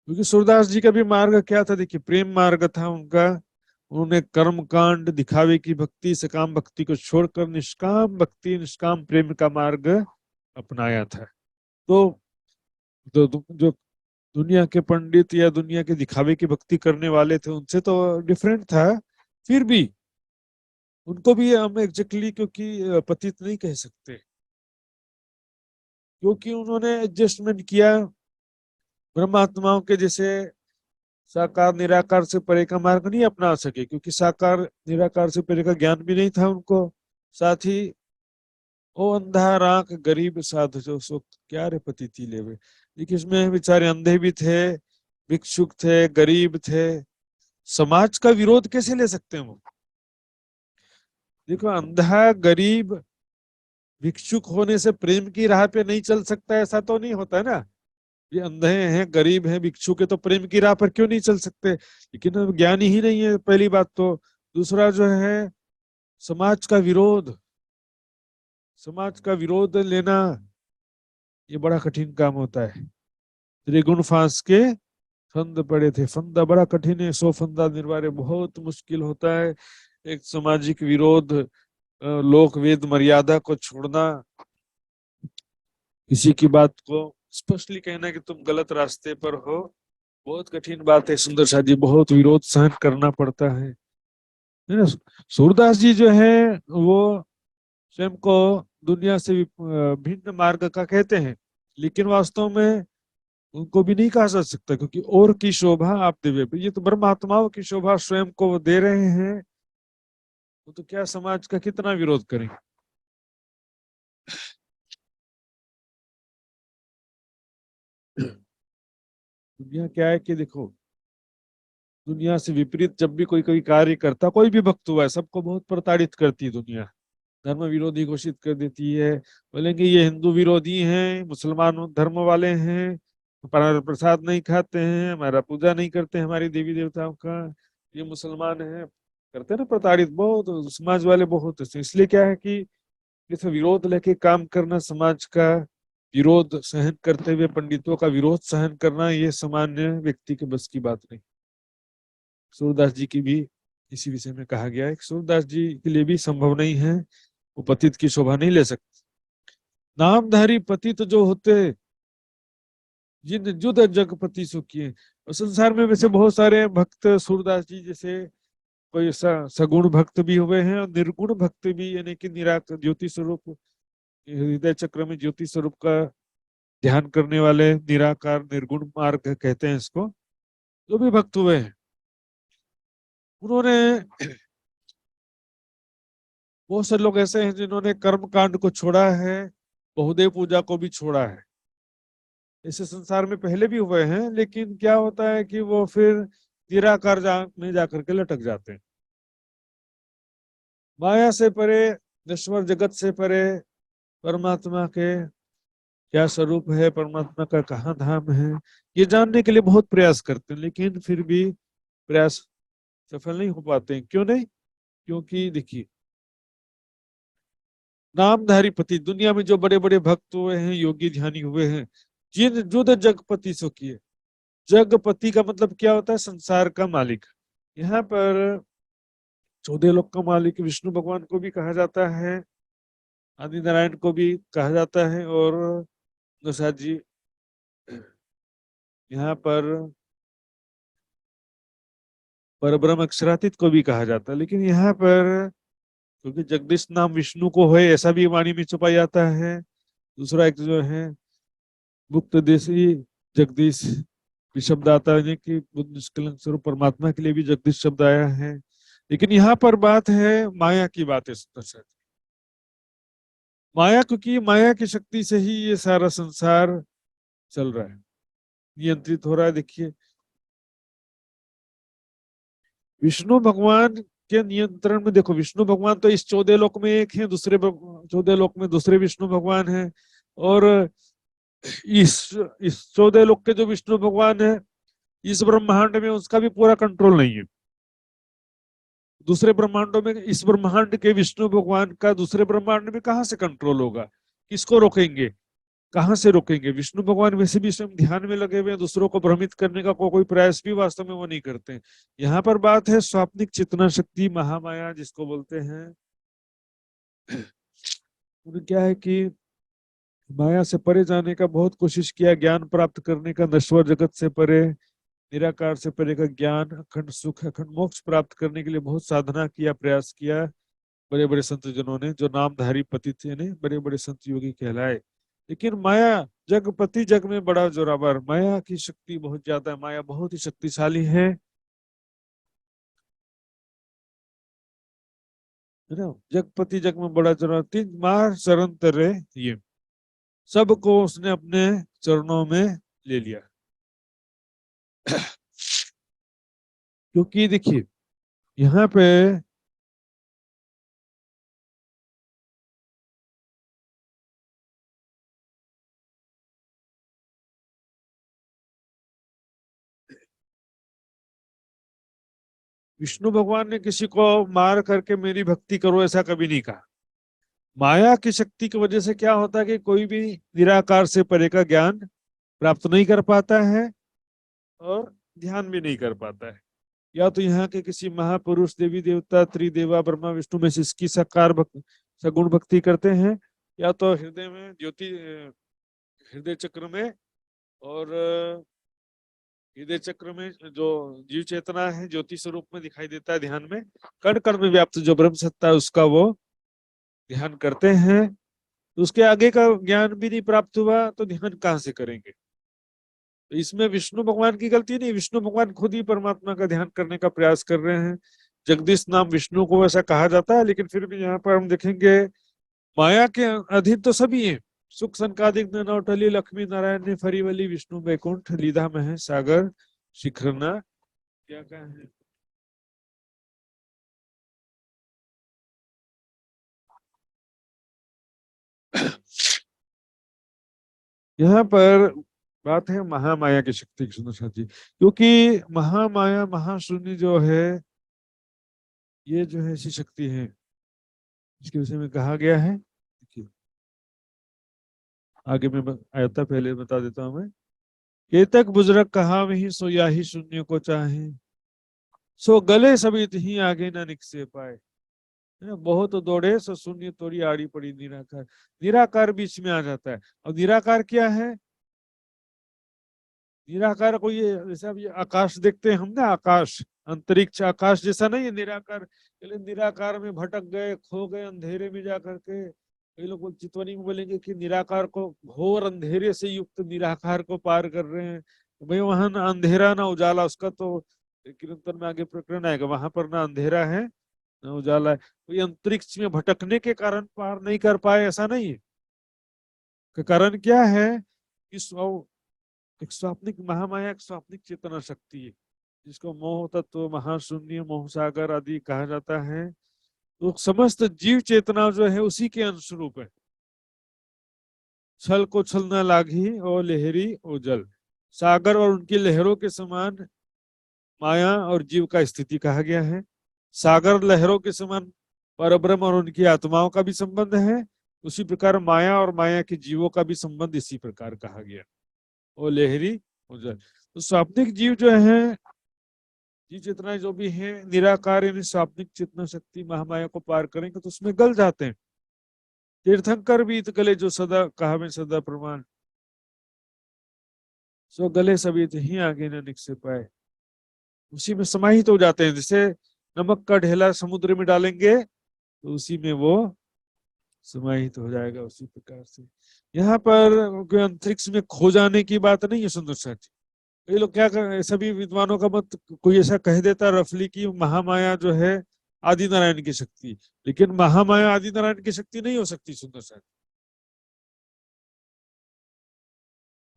क्योंकि सूरदास जी का भी मार्ग क्या था? देखिए, प्रेम मार्ग था उनका। उन्होंने कर्म कांड, दिखावे की भक्ति, सकाम भक्ति को छोड़कर निष्काम भक्ति, निष्काम प्रेम का मार्ग अपनाया था। तो जो दुनिया के पंडित या दुनिया के दिखावे की भक्ति करने वाले थे, उनसे तो डिफरेंट था। फिर भी उनको भी हम एग्जैक्टली क्योंकि पतित नहीं कह सकते, क्योंकि उन्होंने एडजस्टमेंट किया। ब्रह्मात्माओं के जैसे साकार निराकार से परे का मार्ग नहीं अपना सके, क्योंकि साकार निराकार से परे का ज्ञान भी नहीं था उनको। साथ ही ओ अंधा राख गरीब साधु जो सो क्या रे पतिति लेवे। देखिए, इसमें बेचारे अंधे भी थे, भिक्षुक थे, गरीब थे। समाज का विरोध कैसे ले सकते हैं वो? देखो, अंधा, गरीब, भिक्षुक होने से प्रेम की राह पे नहीं चल सकता, ऐसा तो नहीं होता है ना। ये अंधे हैं, गरीब हैं, भिक्षुक है, तो प्रेम की राह पर क्यों नहीं चल सकते? लेकिन अब ज्ञानी ही नहीं है, पहली बात तो। दूसरा जो है समाज का विरोध, समाज का विरोध लेना ये बड़ा कठिन काम होता है। त्रिगुण फांस के फंद पड़े थे, फंदा बड़ा कठिन है, 100 फंदा निर्वारे बहुत मुश्किल होता है। एक सामाजिक विरोध, लोक वेद मर्यादा को छोड़ना, किसी की बात को स्पष्टली कहना कि तुम गलत रास्ते पर हो, बहुत कठिन बात है। सुंदर शाह जी, बहुत विरोध सहन करना पड़ता है ना। सूरदास जी जो है वो स्वयं को दुनिया से भिन्न मार्ग का कहते हैं, लेकिन वास्तव में उनको भी नहीं कहा जा सकता, क्योंकि और की शोभा आप देवे। ये तो ब्रह्मात्माओं की शोभा स्वयं को वो दे रहे हैं, तो क्या समाज का कितना विरोध करें? दुनिया क्या है कि देखो, दुनिया से विपरीत जब भी कोई कोई कार्य करता, कोई भी भक्त हुआ है, सबको बहुत प्रताड़ित करती है दुनिया। धर्म विरोधी घोषित कर देती है, बोलेंगे ये हिंदू विरोधी हैं, मुसलमान धर्म वाले हैं, हमारा प्रसाद नहीं खाते हैं, हमारा पूजा नहीं करते हैं हमारी देवी देवताओं का, ये मुसलमान है, करते हैं ना प्रताड़ित बहुत। समाज वाले बहुत ऐसे, इसलिए क्या है कि जैसे विरोध लेके काम करना, समाज का विरोध सहन करते हुए पंडितों का विरोध सहन करना, ये सामान्य व्यक्ति के बस की बात नहीं। सूरदास जी की भी इसी विषय में कहा गया है कि सूरदास जी के लिए भी संभव नहीं है वो पतित की शोभा नहीं ले सकते। नामधारी पतित जो होते हैं, जिन जुद जगपति सो किए। और संसार में वैसे बहुत सारे भक्त, सूरदास जी जैसे कोई सगुण भक्त भी हुए हैं और निर्गुण भक्त भी, यानी कि निराकार ज्योति स्वरूप, हृदय चक्र में ज्योति स्वरूप का ध्यान करने वाले, निराकार निर्गुण मार्ग कहते हैं इसको, जो भी भक्त हुए हैं, उन्होंने, बहुत से लोग ऐसे हैं जिन्होंने कर्म कांड को छोड़ा है, बहुदेव पूजा को भी छोड़ा है। ऐसे संसार में पहले भी हुए हैं, लेकिन क्या होता है कि वो फिर निराकार में जाकर के लटक जाते हैं। माया से परे, नश्वर जगत से परे परमात्मा के क्या स्वरूप है, परमात्मा का कहाँ धाम है, ये जानने के लिए बहुत प्रयास करते हैं, लेकिन फिर भी प्रयास सफल नहीं हो पाते हैं। क्यों नहीं? क्योंकि देखिए, नामधारी पति, दुनिया में जो बड़े बड़े भक्त हुए हैं, योगी ध्यानी हुए हैं, जिन जुद जगपति सो किए। जगपति का मतलब क्या होता है? संसार का मालिक। यहाँ पर 14 लोक का मालिक विष्णु भगवान को भी कहा जाता है, आदि नारायण को भी कहा जाता है, और नौशाद जी यहाँ पर परब्रह्म अक्षरातीत को भी कहा जाता है। लेकिन यहाँ पर क्योंकि जगदीश नाम विष्णु को है, ऐसा भी वाणी में छुपा जाता है। दूसरा एक जो है मुक्त देशी जगदीश भी शब्द आता है कि बुद्ध निष्कलंक स्वरूप परमात्मा के लिए भी जगदीश शब्द आया है। लेकिन यहाँ पर बात है माया की, बात है माया, क्योंकि माया की शक्ति से ही ये सारा संसार चल रहा है, नियंत्रित हो रहा है। देखिए, विष्णु भगवान के नियंत्रण में, देखो विष्णु भगवान तो इस 14 लोक में एक है, दूसरे 14 लोक में दूसरे विष्णु भगवान है, और इस 14 लोक के जो विष्णु भगवान है, इस ब्रह्मांड में उसका भी पूरा कंट्रोल नहीं है। दूसरे ब्रह्मांडों में, इस ब्रह्मांड के विष्णु भगवान का दूसरे ब्रह्मांड में कहाँ से कंट्रोल होगा? किसको रोकेंगे? कहाँ से रोकेंगे? विष्णु भगवान वैसे भी स्वयं ध्यान में लगे हुए हैं, दूसरों को भ्रमित करने का कोई प्रयास भी वास्तव में वो नहीं करते हैं। यहाँ पर बात है स्वाप्निक चेतना शक्ति, महामाया जिसको बोलते हैं। उन्हें क्या है कि माया से परे जाने का बहुत कोशिश किया, ज्ञान प्राप्त करने का, नश्वर जगत से परे, निराकार से परे का ज्ञान, अखंड सुख, अखंड मोक्ष प्राप्त करने के लिए बहुत साधना किया, प्रयास किया। बड़े बड़े संत जनों ने, जो नामधारी पति थे, ने बड़े बड़े संत योगी कहलाए। लेकिन माया, जगपति जग में बड़ा जोरावर, माया की शक्ति बहुत ज्यादा है, माया बहुत ही शक्तिशाली है ना। जगपति जग में बड़ा जोरावर, 3 मार शरण तरे, ये सबको उसने अपने चरणों में ले लिया। क्योंकि देखिए यहाँ पे विष्णु भगवान ने किसी को मार करके मेरी भक्ति करो ऐसा कभी नहीं कहा। माया की शक्ति की वजह से क्या होता है कि कोई भी निराकार से परे का ज्ञान प्राप्त नहीं कर पाता है और ध्यान भी नहीं कर पाता है। या तो यहाँ के किसी महापुरुष, देवी देवता, त्रिदेवा, ब्रह्मा विष्णु में से इसकी साकार सगुण भक्ति करते हैं, या तो हृदय में ज्योति, हृदय चक्र में, और हृदय चक्र में जो जीव चेतना है ज्योति स्वरूप में दिखाई देता है, ध्यान में कण कण में व्याप्त जो ब्रह्म सत्ता है उसका वो ध्यान करते हैं। तो उसके आगे का ज्ञान भी नहीं प्राप्त हुआ तो ध्यान कहाँ से करेंगे? तो इसमें विष्णु भगवान की गलती नहीं, विष्णु भगवान खुद ही परमात्मा का ध्यान करने का प्रयास कर रहे हैं। जगदीश नाम विष्णु को वैसा कहा जाता है, लेकिन फिर भी यहाँ पर हम देखेंगे माया के अधीन तो सभी है। सुख संकादिक नौटली, लक्ष्मी नारायण ने फरीवली, विष्णु वैकुंठ लीधा में है सागर शिखरना, क्या कहें। यहाँ पर बात है महामाया की शक्ति की, सुंदर जी, क्योंकि महामाया महाशून्य जो है, ये जो है ऐसी शक्ति है इसके विषय में कहा गया है। देखिए आगे में आयता पहले बता देता हूं मैं। केतक बुजुर्ग कहा वही सो या ही शून्य को चाहे, सो गले सभी ही आगे न निकसे पाए। बहुत दौड़े सो शून्य तोड़ी आड़ी पड़ी निराकार। निराकार बीच में आ जाता है। और निराकार क्या है? निराकार को ये जैसे अब ये आकाश देखते हैं हम ना, आकाश अंतरिक्ष आकाश जैसा नहीं है निराकार। पहले निराकार में भटक गए, खो गए अंधेरे में जा करके। कई लोग चितवनी में बोलेंगे कि निराकार को, घोर अंधेरे से युक्त निराकार को पार कर रहे हैं। तो भाई वहां ना अंधेरा ना उजाला, उसका तो कीर्तन में आगे प्रकरण आएगा, वहां पर ना अंधेरा है ना उजाला है। कोई अंतरिक्ष में भटकने के कारण पार नहीं कर पाए ऐसा नहीं है। का कारण क्या है कि एक स्वाप्निक महामाया, एक स्वाप्निक चेतना शक्ति है, जिसको मोह तत्व, महाशून्य, मोह सागर आदि कहा जाता है। तो समस्त जीव चेतना जो है उसी के अंशरूप है। छल को छल न लागी और लहरी ओ जल। सागर और उनकी लहरों के समान माया और जीव का स्थिति कहा गया है। सागर लहरों के समान परब्रह्म और उनकी आत्माओं का भी संबंध है। उसी प्रकार माया और माया के जीवों का भी संबंध इसी प्रकार कहा गया। वो लहरी उजल। तो स्वाप्निक जीव जो है, जीव चेतना जो भी है निराकार, यानी स्वाप्निक चेतना शक्ति महामाया को पार करेंगे तो उसमें गल जाते हैं। तीर्थंकर भी गले जो सदा कहा में सदा प्रमाण, सो गले सभी ही आगे न निकसे पाए। उसी में समाहित हो जाते हैं। जैसे नमक का ढेला समुद्र में डालेंगे तो उसी में वो समाहित हो जाएगा। उसी प्रकार से यहाँ पर अंतरिक्ष में खो जाने की बात नहीं है सुंदर साथी। कई लोग क्या कर, सभी विद्वानों का मत, कोई ऐसा कह देता रफली कि महामाया जो है आदि नारायण की शक्ति, लेकिन महामाया आदि नारायण की शक्ति नहीं हो सकती सुंदर साथी।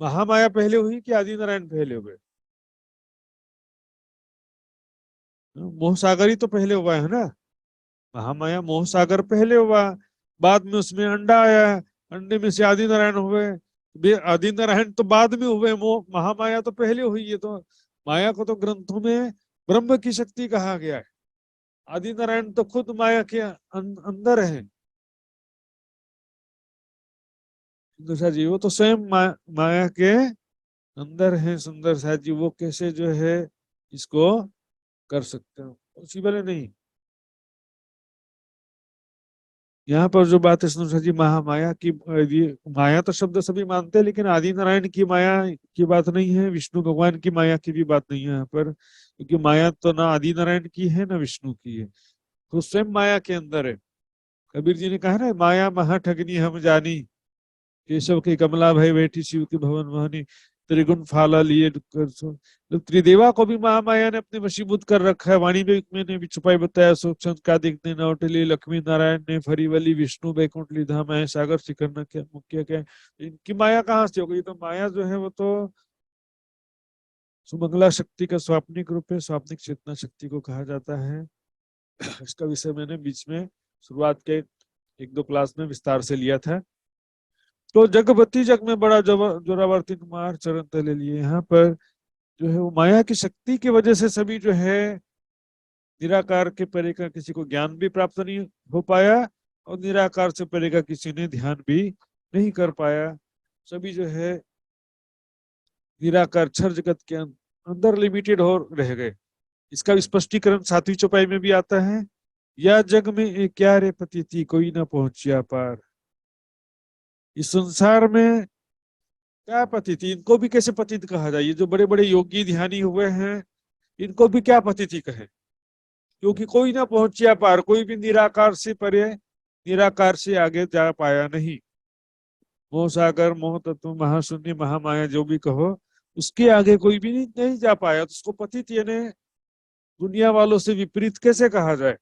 महामाया पहले हुई कि आदि नारायण पहले हुए? मोह सागर ही तो पहले हुआ है ना। महामाया मोह सागर पहले हुआ, बाद में उसमें अंडा आया, अंडे में से आदि नारायण हुए। आदि नारायण तो बाद में हुए, मोह महामाया तो पहले हुई है। तो माया को तो ग्रंथों में ब्रह्म की शक्ति कहा गया है। आदि नारायण तो खुद माया के अंदर है। दूसरा जी वो तो स्वयं माया के अंदर है। सुंदर सा जी वो कैसे जो है इसको कर सकते हो? उसी वाले नहीं। यहाँ पर जो बात है सुंदर जी, महामाया की, ये माया तो शब्द सभी मानते हैं, लेकिन आदि नारायण की माया की बात नहीं है, विष्णु भगवान की माया की भी बात नहीं है यहाँ पर। क्योंकि माया तो ना आदि नारायण की है ना विष्णु की है, तो स्वयं माया के अंदर है। कबीर जी ने कहा ना, माया महा ठगनी हम जानी, केशव की कमला भय बैठी शिव की भवन मोहनी, त्रिगुण फाला लिए तो त्रिदेवा को भी महामाया ने अपने वशीभूत कर रखा है। वाणी में भी छुपाई बताया, सूक्ष्म का दिखने नौटली, लक्ष्मी नारायण ने फरीवली, विष्णु बैकुंठ ली धाम है, सागर शिखर न क्या मुख्य क्या। इनकी माया कहाँ से हो गई? तो माया जो है वो तो सुमंगला शक्ति का स्वाप्निक रूप है, स्वाप्निक चेतना शक्ति को कहा जाता है। इसका विषय मैंने बीच में शुरुआत के 1-2 क्लास में विस्तार से लिया था। तो जगपति जग में बड़ा जोरावर्ती कुमार चरण तले लिए। यहाँ पर जो है वो माया की शक्ति की वजह से सभी जो है निराकार के परे का किसी को ज्ञान भी प्राप्त नहीं हो पाया, और निराकार से परे का किसी ने ध्यान भी नहीं कर पाया। सभी जो है निराकार क्षर जगत के अंदर लिमिटेड हो रह गए। इसका स्पष्टीकरण 7वीं चौपाई में भी आता है। या जग में एक क्या रे पतिति, कोई ना पहुंचिया पार। इस संसार में क्या पतित, इनको भी कैसे पतित कहा जाए? ये जो बड़े बड़े योगी ध्यानी हुए हैं, इनको भी क्या पतिति कहे? क्योंकि कोई ना पहुंचिया पार, कोई भी निराकार से परे, निराकार से आगे जा पाया नहीं। मोह सागर, मोह तत्व, महाशून्य, महामाया जो भी कहो, उसके आगे कोई भी नहीं जा पाया। तो उसको पतित यानी दुनिया वालों से विपरीत कैसे कहा जाए?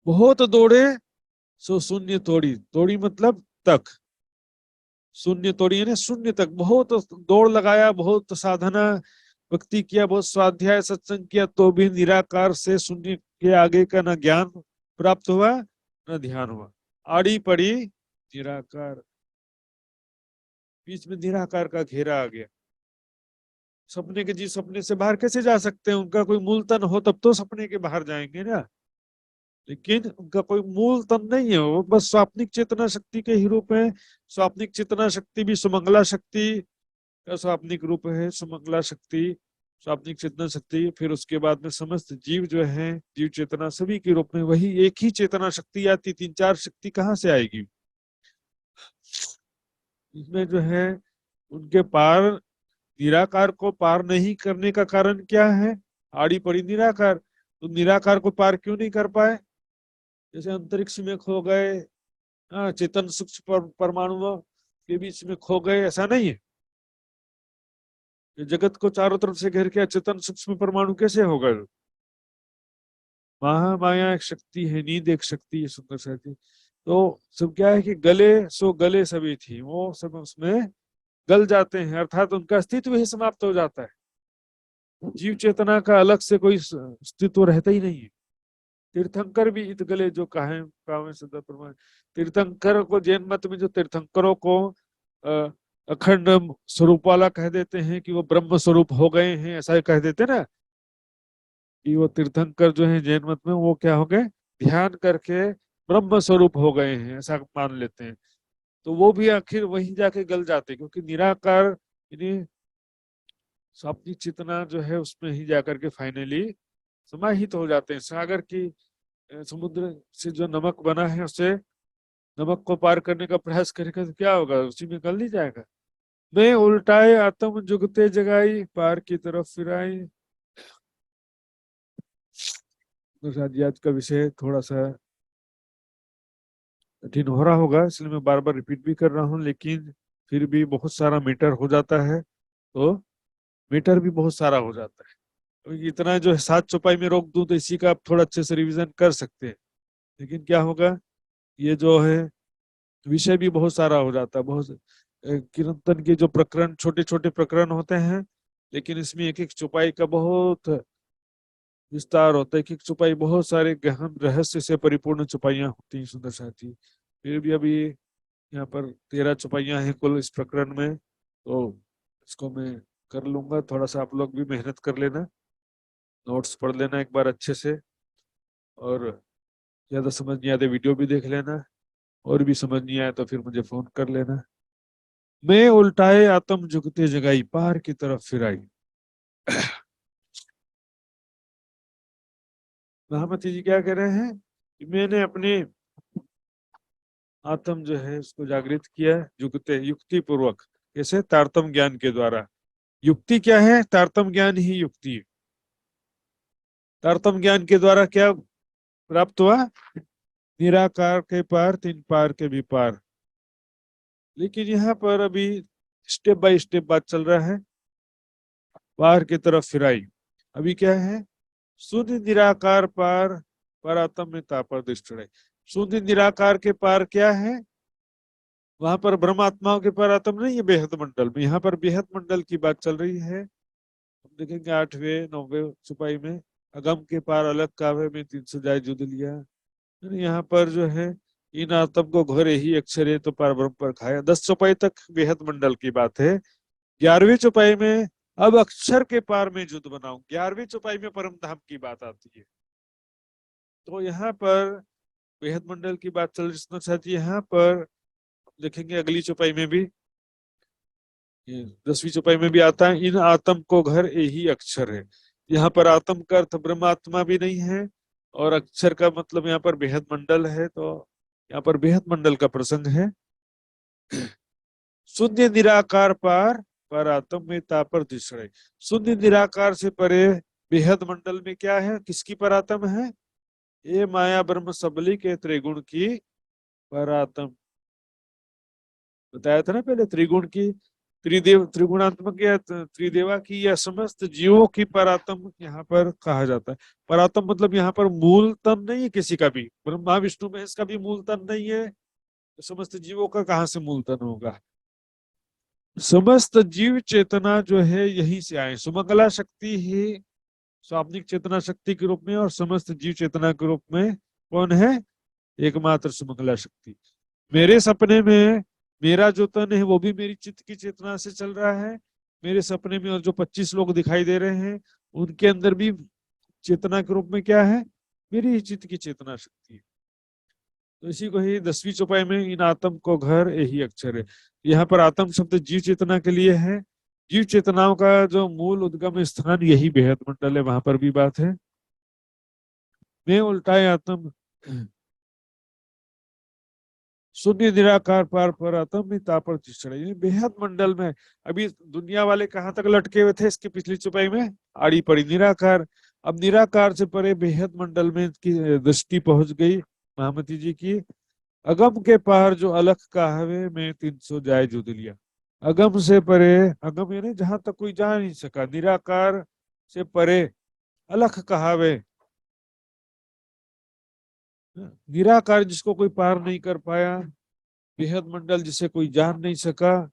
बहुत दौड़े सो शून्य तोड़ी, तोड़ी मतलब तक, शून्य तोड़ी यानी शून्य तक। बहुत दौड़ लगाया, बहुत साधना भक्ति किया, बहुत स्वाध्याय सत्संग किया, तो भी निराकार से शून्य के आगे का न ज्ञान प्राप्त हुआ न ध्यान हुआ। आड़ी पड़ी निराकार, बीच में निराकार का घेरा आ गया। सपने के जी सपने से बाहर कैसे जा सकते हैं? उनका कोई मूल तन हो तब तो सपने के बाहर जाएंगे ना, लेकिन उनका कोई मूल तन नहीं है। वो बस स्वाप्निक चेतना शक्ति के ही रूप है। स्वाप्निक चेतना शक्ति भी सुमंगला शक्ति का स्वाप्निक रूप है। सुमंगला शक्ति स्वाप्निक चेतना शक्ति, फिर उसके बाद में समस्त जीव जो है, जीव चेतना सभी के रूप में वही एक ही चेतना शक्ति आती। 3-4 शक्ति कहाँ से आएगी? इसमें जो है उनके पार, निराकार को पार नहीं करने का कारण क्या है? आड़ी पड़ी निराकार। तो निराकार को पार क्यों नहीं कर पाए? जैसे अंतरिक्ष में खो गए, चेतन सूक्ष्म परमाणु के बीच में खो गए, ऐसा नहीं है। ये जगत को चारों तरफ से घेर के चेतन सूक्ष्म परमाणु कैसे हो गए? महामाया एक शक्ति है, नींद एक शक्ति है, सुंदर शक्ति। तो सब क्या है कि गले सो गले सभी थी, वो सब उसमें गल जाते हैं, अर्थात उनका अस्तित्व ही समाप्त हो जाता है। जीव चेतना का अलग से कोई अस्तित्व रहता ही नहीं है। तीर्थंकर भी इत गले जो कहे कावे सदा प्रमाण। तीर्थंकर को, जैन मत में जो तीर्थंकरों को अखंड स्वरूप वाला कह देते हैं कि वो ब्रह्म स्वरूप हो गए हैं, ऐसा कह देते ना कि वो तीर्थंकर जो है जैन मत में, वो क्या हो गए? ध्यान करके ब्रह्म स्वरूप हो गए हैं, ऐसा मान लेते हैं। तो वो भी आखिर वहीं जाके गल जाते, क्योंकि निराकार यानी स्वाप्निक चेतना जो है उसमें ही जाकर के फाइनली समाहित हो जाते हैं। सागर की समुद्र से जो नमक बना है, उससे नमक को पार करने का प्रयास करेगा तो क्या होगा? उसी में गल नहीं जाएगा। मैं उल्टाए आत्म जुगते जगाई, पार की तरफ फिराई। आज का विषय थोड़ा सा कठिन हो रहा होगा, इसलिए मैं बार बार रिपीट भी कर रहा हूँ, लेकिन फिर भी बहुत सारा मीटर हो जाता है, तो मीटर भी बहुत सारा हो जाता है। तो इतना जो है 7 चौपाई में रोक दूं तो इसी का आप थोड़ा अच्छे से रिवीजन कर सकते हैं, लेकिन क्या होगा, ये जो है विषय भी बहुत सारा हो जाता है। बहुत कीर्तन के जो प्रकरण, छोटे छोटे प्रकरण होते हैं, लेकिन इसमें एक एक चौपाई का बहुत विस्तार होता है। एक एक चौपाई बहुत सारे गहन रहस्य से परिपूर्ण चौपाइयां होती हैं, सुंदर साथी। फिर भी अभी यहाँ पर 13 चौपाइयां हैं कुल इस प्रकरण में, तो इसको मैं कर लूंगा। थोड़ा सा आप लोग भी मेहनत कर लेना, नोट्स पढ़ लेना एक बार अच्छे से, और ज्यादा समझ नहीं आते वीडियो भी देख लेना, और भी समझ नहीं आया तो फिर मुझे फोन कर लेना। मैं उल्टाए आत्म जुगते जगाई, पार की तरफ फिराई। महामती जी क्या कह रहे हैं कि मैंने अपने आत्म जो है उसको जागृत किया, जुगते युक्ति पूर्वक। कैसे? तारतम ज्ञान के द्वारा। युक्ति क्या है? तारतम ज्ञान ही युक्ति है। तारतम ज्ञान के द्वारा क्या प्राप्त हुआ? निराकार के पार, 3 पार के भी पार। लेकिन यहाँ पर अभी स्टेप बाय स्टेप बात चल रहा है। पार की तरफ फिराई, अभी क्या है? शून्य निराकार पार, परात्म में तापर दृष्टि। शून्य निराकार के पार क्या है? वहां पर ब्रह्मात्माओं के पार आत्म नहीं है, बेहद मंडल में। यहाँ पर बेहद मंडल की बात चल रही है। हम देखेंगे 8वें 9वें चौपाई में, अगम के पार अलग काव्य में 300 जाय जुद लिया। यहाँ पर जो है, इन आत्म को घोरे ही अक्षरे तो पार ब्रह्म पर खाया। 10 चौपाई तक बेहद मंडल की बात है। 11वीं चौपाई में अब अक्षर के पार में युद्ध बनाऊं, 11वीं चौपाई में परम धाम की बात आती है। तो यहाँ पर बेहद मंडल की बात चल रही है। यहाँ पर देखेंगे अगली चौपाई में भी, 10वीं चौपाई में भी आता है, इन आत्म को घर यही अक्षर है। यहाँ पर आत्म का अर्थ ब्रह्मात्मा भी नहीं है, और अक्षर का मतलब यहाँ पर बेहद मंडल है। तो यहाँ पर बेहद मंडल का प्रसंग है। शून्य निराकार पार, पर आत्म में तापर दिशड़े। शून्य निराकार से परे बेहद मंडल में क्या है? किसकी परात्म है? ये माया ब्रह्म सबली के त्रिगुण की परात्म। बताया था ना पहले, त्रिगुण की, त्रिगुणात्मक या त्रिदेवा की या समस्त जीवों की परात्म यहाँ पर कहा जाता है। परात्म मतलब यहाँ पर मूल तन नहीं है किसी का भी, ब्रह्मा विष्णु महेश का भी मूल तन नहीं है, तो समस्त जीवों का कहाँ से मूल तन होगा? समस्त जीव चेतना जो है यहीं से आए। सुमंगला शक्ति ही स्वाप्निक चेतना शक्ति के रूप में, और समस्त जीव चेतना के रूप में कौन है? एकमात्र सुमंगला शक्ति। मेरे सपने में मेरा जो तन है वो भी मेरी चित्त की चेतना से चल रहा है। मेरे सपने में और जो 25 लोग दिखाई दे रहे हैं, उनके अंदर भी चेतना के रूप में क्या है? मेरी ही चित्त की चेतना शक्ति है। तो इसी को ही 10वीं चौपाई में इन आत्म को घर यही अक्षर है। यहाँ पर आत्म शब्द जीव चेतना के लिए है। जीव चेतनाओं का जो मूल उद्गम स्थान यही बेहद मंडल है, वहां पर भी बात है। मैं उल्टाए आत्म शून्य निराकार पार पर आत्म तापर तिष्ठति। ये बेहद मंडल में अभी दुनिया वाले कहाँ तक लटके हुए थे, इसकी पिछली चुपाई में आड़ी पड़ी निराकार। अब निराकार से परे बेहद मंडल में की दृष्टि पहुंच गई महामती जी की। अगम के पार जो अलख कहावे में 300 जाय जुद लिया। अगम से परे, अगम यानी जहां तक कोई जा नहीं सका, निराकार से परे अलख कहावे, निराकार जिसको कोई पार नहीं कर पाया, बेहद मंडल जिसे कोई जान नहीं सका,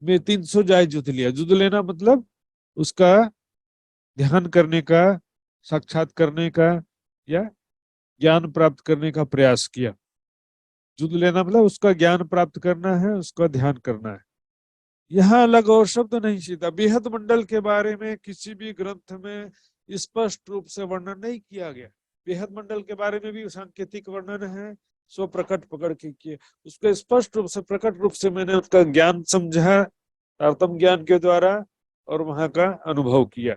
मैं 300 जाय जुद लिया। जुद लेना मतलब उसका ध्यान करने का, साक्षात करने का या ज्ञान प्राप्त करने का प्रयास किया। जुद लेना मतलब उसका ज्ञान प्राप्त करना है, उसका ध्यान करना है। यहाँ अलग और शब्द नहीं सीधा। बेहद मंडल के बारे में किसी भी ग्रंथ में स्पष्ट रूप से वर्णन नहीं किया गया। बेहद मंडल के बारे में भी सांकेतिक वर्णन है, सो प्रकट पकड़ के किए। उसको स्पष्ट रूप से, प्रकट रूप से मैंने उसका ज्ञान समझा तारतम ज्ञान के द्वारा और वहां का अनुभव किया,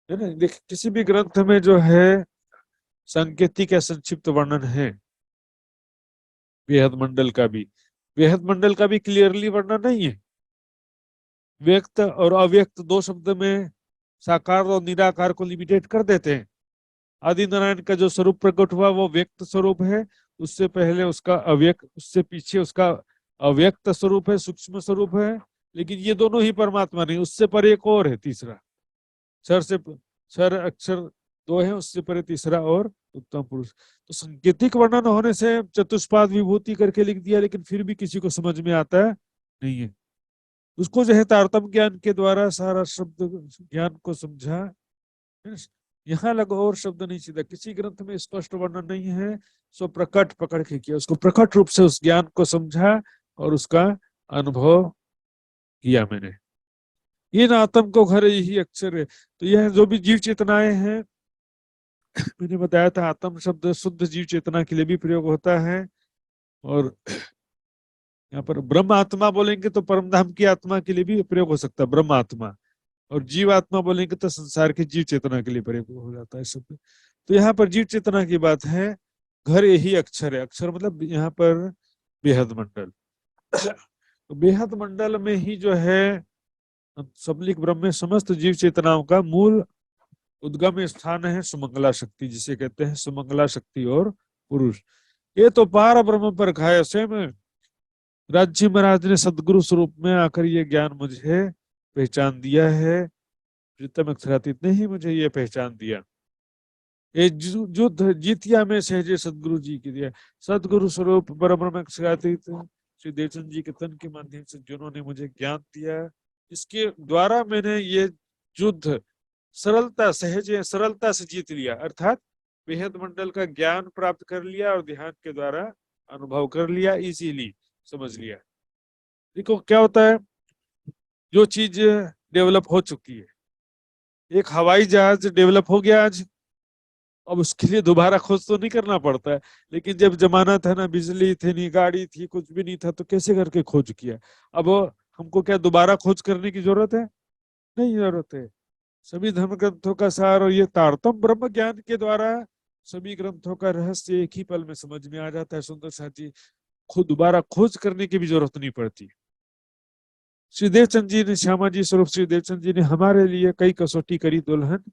है ना। देखिए किसी भी ग्रंथ में जो है सांकेतिक या संक्षिप्त वर्णन है, बेहद मंडल का भी, बेहद मंडल का भी क्लियरली वर्णन नहीं है। व्यक्त और अव्यक्त दो शब्द में साकार और निराकार को लिमिटेड कर देते हैं। आदि नारायण का जो स्वरूप प्रकट हुआ वो व्यक्त स्वरूप है, उससे पहले उसका अव्यक्त, उससे पीछे उसका अव्यक्त स्वरूप है, सूक्ष्म स्वरूप है। लेकिन ये दोनों ही परमात्मा नहीं, उससे पर एक और है तीसरा। क्षर अक्षर दो है, उससे परे तीसरा और उत्तम पुरुष। तो सांकेतिक वर्णन होने से चतुष्पाद विभूति करके लिख दिया, लेकिन फिर भी किसी को समझ में आता नहीं है। उसको जो है तारतम ज्ञान के द्वारा सारा शब्द ज्ञान को समझा। यहाँ लग और शब्द नहीं सीधा, किसी ग्रंथ में स्पष्ट वर्णन नहीं है, सो प्रकट पकड़ के किया, उसको प्रकट रूप से उस ज्ञान को समझा और उसका अनुभव किया मैंने। इन आत्म को घर यही अक्षर है। तो यह जो भी जीव चेतनाएं हैं, मैंने बताया था आत्म शब्द शुद्ध जीव चेतना के लिए भी प्रयोग होता है। और यहाँ पर ब्रह्म आत्मा बोलेंगे तो परमधाम की आत्मा के लिए भी प्रयोग हो सकता है ब्रह्म आत्मा, और जीव आत्मा बोलेंगे तो संसार के जीव चेतना के लिए प्रयोग हो जाता है शब्द। तो यहाँ पर जीव चेतना की बात है, घर यही अक्षर है। अक्षर मतलब यहाँ पर बेहद मंडल। तो बेहद मंडल में ही जो है सबलिक ब्रह्म में समस्त जीव चेतनाओं का मूल उद्गम स्थान है सुमंगला शक्ति, जिसे कहते हैं सुमंगला शक्ति और पुरुष। ये तो पार ब्रह्म पर खाया स्वयं राज्य महाराज ने सदगुरु स्वरूप में आकर ये ज्ञान मुझे पहचान दिया है। प्रीतम अक्षरातीत ने ही मुझे ये पहचान दिया। ये युद्ध जीतिया में सहजे सदगुरु जी की दिया। सदगुरु स्वरूप परब्रह्म अक्षरातीत श्री देवचंद जी के तन के माध्यम से जिन्होंने मुझे ज्ञान दिया, इसके द्वारा मैंने ये युद्ध सरलता, सहजे सरलता से जीत लिया। अर्थात बेहद मंडल का ज्ञान प्राप्त कर लिया और ध्यान के द्वारा अनुभव कर लिया, इजीली समझ लिया। देखो क्या होता है, जो चीज डेवलप हो चुकी है, एक हवाई जहाज डेवलप हो गया आज, अब उसके लिए दोबारा खोज तो नहीं करना पड़ता है। लेकिन जब जमाना था ना, बिजली थी नहीं, गाड़ी थी, कुछ भी नहीं था, तो कैसे करके खोज किया। अब हमको क्या दोबारा खोज करने की जरूरत है? नहीं जरूरत है। सभी धर्म ग्रंथों का सार और ये तारतम ब्रह्म ज्ञान के द्वारा सभी ग्रंथों का रहस्य एक ही पल में समझ में आ जाता है। सुंदर साथी, खुद दोबारा खोज करने की भी जरूरत नहीं पड़ती। श्री देवचंद जी ने, श्यामा जी स्वरूप श्री देवचंद जी ने हमारे लिए कई कसौटी करी दुल्हन,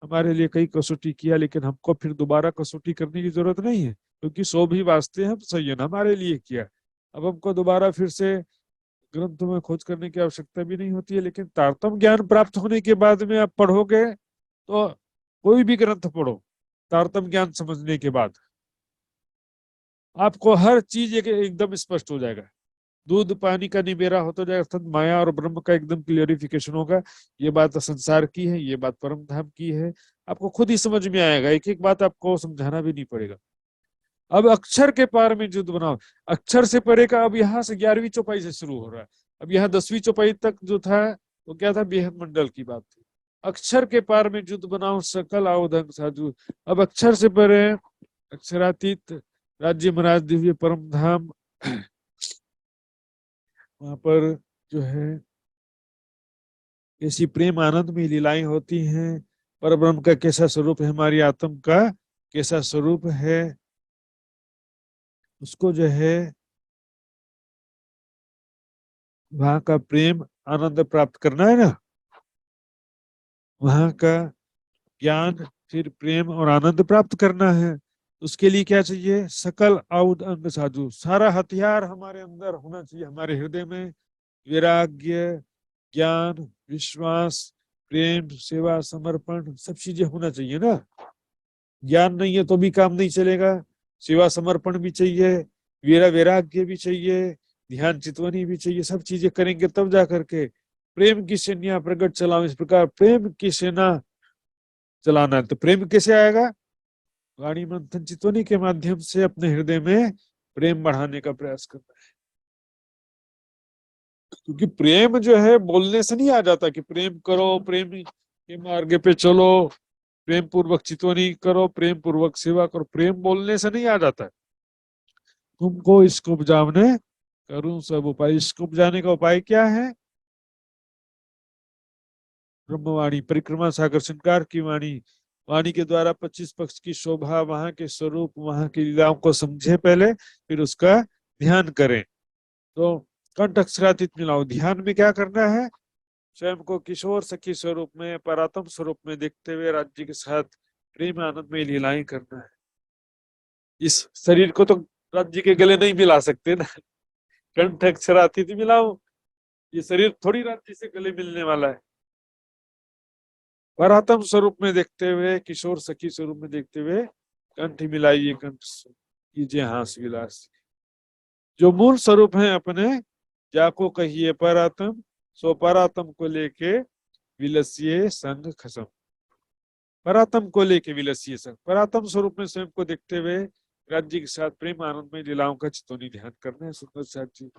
हमारे लिए कई कसौटी किया, लेकिन हमको फिर दोबारा कसौटी करने की जरूरत नहीं है, क्योंकि सो भी वास्ते हम संयन हमारे लिए किया। अब हमको दोबारा फिर से ग्रंथों में खोज करने की आवश्यकता भी नहीं होती है। लेकिन तारतम ज्ञान प्राप्त होने के बाद में आप पढ़ोगे तो कोई भी ग्रंथ पढ़ो, तारतम ज्ञान समझने के बाद आपको हर चीज एकदम स्पष्ट हो जाएगा। दूध पानी का निबेरा होता जाएगा, अर्थात माया और ब्रह्म का एकदम क्लियरिफिकेशन होगा। ये बात संसार की है, ये बात परम धाम की है, आपको खुद ही समझ में आएगा। एक एक बात आपको समझाना भी नहीं पड़ेगा। अब अक्षर के पार में युद्ध बनाओ। अक्षर से परे का अब यहाँ से 11वीं चौपाई से शुरू हो रहा है। अब यहाँ 10वीं चौपाई तक जो था वो क्या था, बेहद मंडल की बात थी। अक्षर के पार में युद्ध बनाओ सकल आवधंग साधु। अब अक्षर से परे अक्षरातीत राज्य महाराज दिव्य परम धाम, वहां पर जो है कैसी प्रेम आनंद में लीलाएं होती हैं, पर ब्रह्म का कैसा स्वरूप है, हमारी आत्म का कैसा स्वरूप है, उसको जो है वहां का प्रेम आनंद प्राप्त करना है ना, वहां का ज्ञान फिर प्रेम और आनंद प्राप्त करना है। उसके लिए क्या चाहिए? सकल आउद अंग साधु, सारा हथियार हमारे अंदर होना चाहिए, हमारे हृदय में वैराग्य, ज्ञान, विश्वास, प्रेम, सेवा, समर्पण, सब चीजें होना चाहिए ना। ज्ञान नहीं है तो भी काम नहीं चलेगा, सेवा समर्पण भी चाहिए, वैराग्य भी चाहिए, ध्यान चितवनी भी चाहिए, सब चीजें करेंगे तब जा करके प्रेम की सेना प्रकट चलाओ। इस प्रकार प्रेम की सेना चलाना है। तो प्रेम कैसे आएगा? वाणी मंथन चितवनी के माध्यम से अपने हृदय में प्रेम बढ़ाने का प्रयास करना है। क्योंकि प्रेम जो है बोलने से नहीं आ जाता कि प्रेम करो, प्रेम के मार्ग पे चलो, प्रेम पूर्वक चितवनी करो, प्रेम पूर्वक सेवा करो, प्रेम बोलने से नहीं आ जाता है। तुमको इसको उपजाने करूं सब उपाय। इसको उपजाने का उपाय क्या है? ब्रह्मवाणी, परिक्रमा सागर श्रृंगार की वाणी, वाणी के द्वारा 25 पक्ष की शोभा, वहां के स्वरूप, वहां की लीलाओं को समझे पहले, फिर उसका ध्यान करें। तो कंठ अक्षरातीत मिलाओ। ध्यान में क्या करना है? स्वयं को किशोर सखी स्वरूप में, परात्म स्वरूप में देखते हुए राज्य के साथ प्रेम आनंद में लीलाएं करना है। इस शरीर को तो राज्य के गले नहीं मिला सकते ना, कंठ अक्षरातीत मिलाओ। ये शरीर थोड़ी राज्य से गले मिलने वाला है। परात्म स्वरूप में देखते हुए, किशोर सखी स्वरूप में देखते हुए कंठ मिलाइए, कंठ कीजिए हास विलास। जो मूल स्वरूप है अपने, जाको कहिए परात्म, सो परात्म को लेके विलसिए संग खसम। परात्म को लेके विलसिए संग, परात्म स्वरूप में स्वयं को देखते हुए राज्य के साथ प्रेम आनंद में लीलाओं का चितौनी ध्यान करना है। सुंदर साथ जी,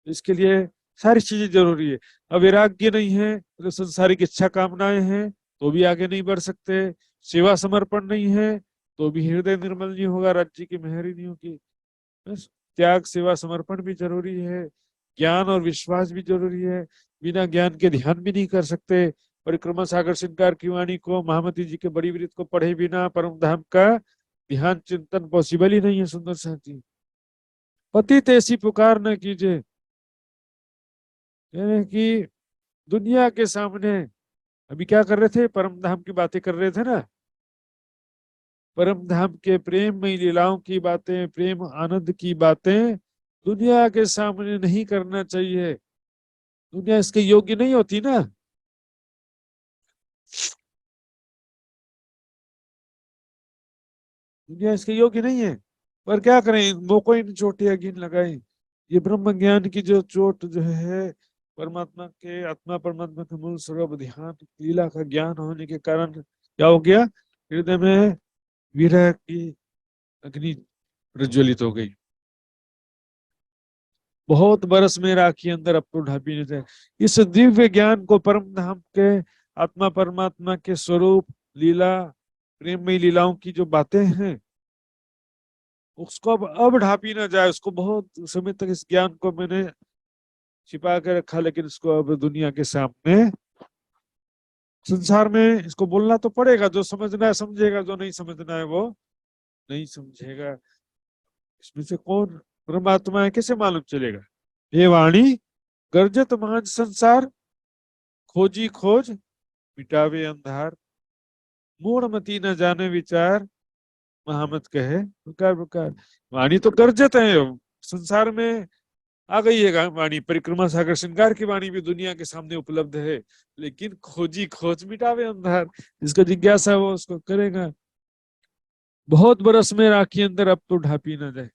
इसके लिए सारी चीजें जरूरी है। अब वैराग्य नहीं है तो संसारिक इच्छा कामनाएं हैं तो भी आगे नहीं बढ़ सकते। सेवा समर्पण नहीं है तो भी हृदय निर्मल नहीं होगा, राज्य की मेहरी नहीं होगी। बस त्याग, सेवा, समर्पण भी जरूरी है, ज्ञान और विश्वास भी जरूरी है। बिना ज्ञान के ध्यान भी नहीं कर सकते। परिक्रमा सागर श्रृंगार की वाणी को, महामती जी के बड़ी वृत्त को पढ़े बिना परम धाम का ध्यान चिंतन पॉसिबल ही नहीं है। सुंदर साथी, पतित ऐसी पुकार न कीजिए कि दुनिया के सामने, अभी क्या कर रहे थे? परम धाम की बातें कर रहे थे ना, परम धाम के प्रेम में लीलाओं की बातें, प्रेम आनंद की बातें दुनिया के सामने नहीं करना चाहिए। दुनिया इसके योग्य नहीं होती ना। दुनिया इसके योग्य नहीं है, पर क्या करें, मोको इन चोटियां गिन लगाई। ये ब्रह्म ज्ञान की जो चोट जो है, परमात्मा के, आत्मा परमात्मा के मूल स्वरूप ध्यान लीला का ज्ञान होने के कारण क्या हो गया? हृदय में विरह की अग्नि प्रज्वलित हो गई। बहुत बरस में राखी अंदर अब तो ढापी नहीं थे। इस दिव्य ज्ञान को, परम धाम के आत्मा परमात्मा के स्वरूप, लीला, प्रेममयी लीलाओं की जो बातें हैं, उसको अब ढापी ना जाए। उसको बहुत समय तक इस ज्ञान को मैंने छिपा के रखा, लेकिन इसको अब दुनिया के सामने, संसार में इसको बोलना तो पड़ेगा। जो समझना है समझेगा, जो नहीं समझना है वो नहीं समझेगा। इसमें से कौन परमात्मा है कैसे मालूम चलेगा? ये वाणी गर्जत मांझ संसार, खोजी खोज मिटावे अंधार, मूढ़मती न जाने विचार, महामत कहे पुकार पुकार। वाणी तो गर्जत है, संसार में आ गई है वाणी। परिक्रमा सागर श्रृंगार की वाणी भी दुनिया के सामने उपलब्ध है, लेकिन खोजी खोज मिटावे अंधार। जिसको जिज्ञासा वो उसको करेगा। बहुत बरस में राखी अंदर अब तो ढापी ना जाए।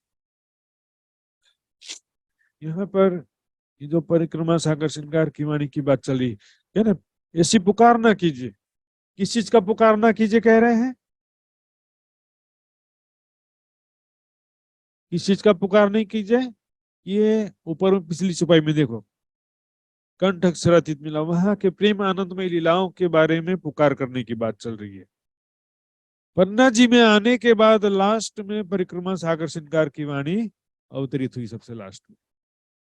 यहाँ पर ये जो परिक्रमा सागर श्रृंगार की वाणी की बात चली है ना, ऐसी पुकार ना कीजिए। किस चीज का पुकार ना कीजिए कह रहे हैं? किस चीज का पुकार नहीं कीजिए? ये ऊपर पिछली चौपाई में देखो, कंठ अक्षरातीत मिला, वहां के प्रेम आनंदमय लीलाओं के बारे में पुकार करने की बात चल रही है। पन्ना जी में आने के बाद लास्ट में परिक्रमा सागर श्रृंगार की वाणी अवतरित हुई सबसे लास्ट में।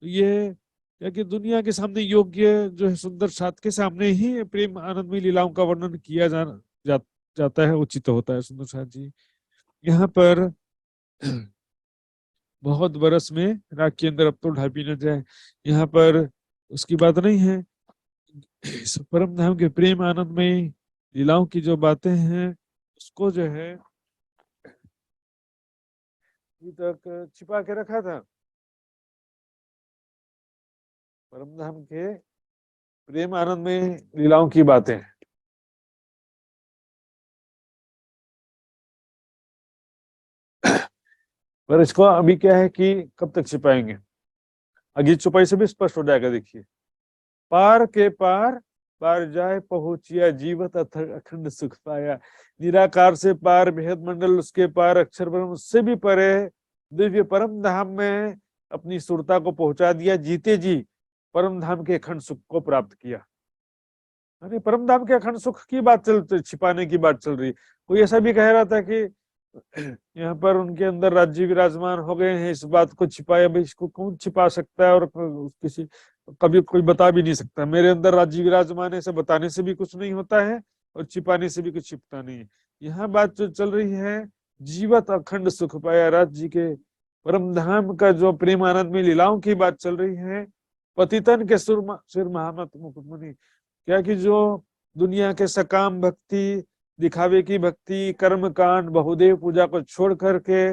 तो ये क्या कि दुनिया के सामने योग्य जो है सुंदर साथ के सामने ही प्रेम आनंदमय लीलाओं का वर्णन किया जाता है, उचित होता है। सुंदर साथ जी यहाँ पर बहुत बरस में राख के अंदर अब तो ढापी न जाए, यहाँ पर उसकी बात नहीं है। इस परम धाम के प्रेम आनंदमय लीलाओं की जो बातें हैं उसको जो है अभी तक छिपा के रखा था। परम धाम के प्रेम आनंदमय लीलाओं की बातें, पर इसको अभी क्या है कि कब तक छिपाएंगे, आगे छुपाई से भी स्पष्ट हो जाएगा। देखिए, पार के पार पार जाए पहुंचिया जीवत अखंड सुख पाया। निराकार से पार भेद मंडल उसके पार अक्षर ब्रह्म उससे भी परे दिव्य परम धाम में अपनी सुरता को पहुंचा दिया। जीते जी परम धाम के अखंड सुख को प्राप्त किया। अरे परम धाम के अखंड सुख की बात छिपाने की बात चल रही। कोई ऐसा भी कह रहा था कि यहाँ पर उनके अंदर राज्य विराजमान हो गए हैं, इस बात को छिपाया भाई, इसको कौन छिपा सकता है, और किसी कभी कोई बता भी नहीं सकता। मेरे अंदर राज्य विराजमान है, इसे बताने से भी कुछ नहीं होता है और छिपाने से भी कुछ छिपता नहीं है। यहाँ बात जो चल रही है, जीवत अखंड सुख पाया, राज्य के परम धाम का जो प्रेम आनंद में लीलाओं की बात चल रही है। पतितन के सिर महामत मुकुटमणि, क्या कि जो दुनिया के सकाम भक्ति, दिखावे की भक्ति, कर्म कांड, बहुदेव पूजा को छोड़ करके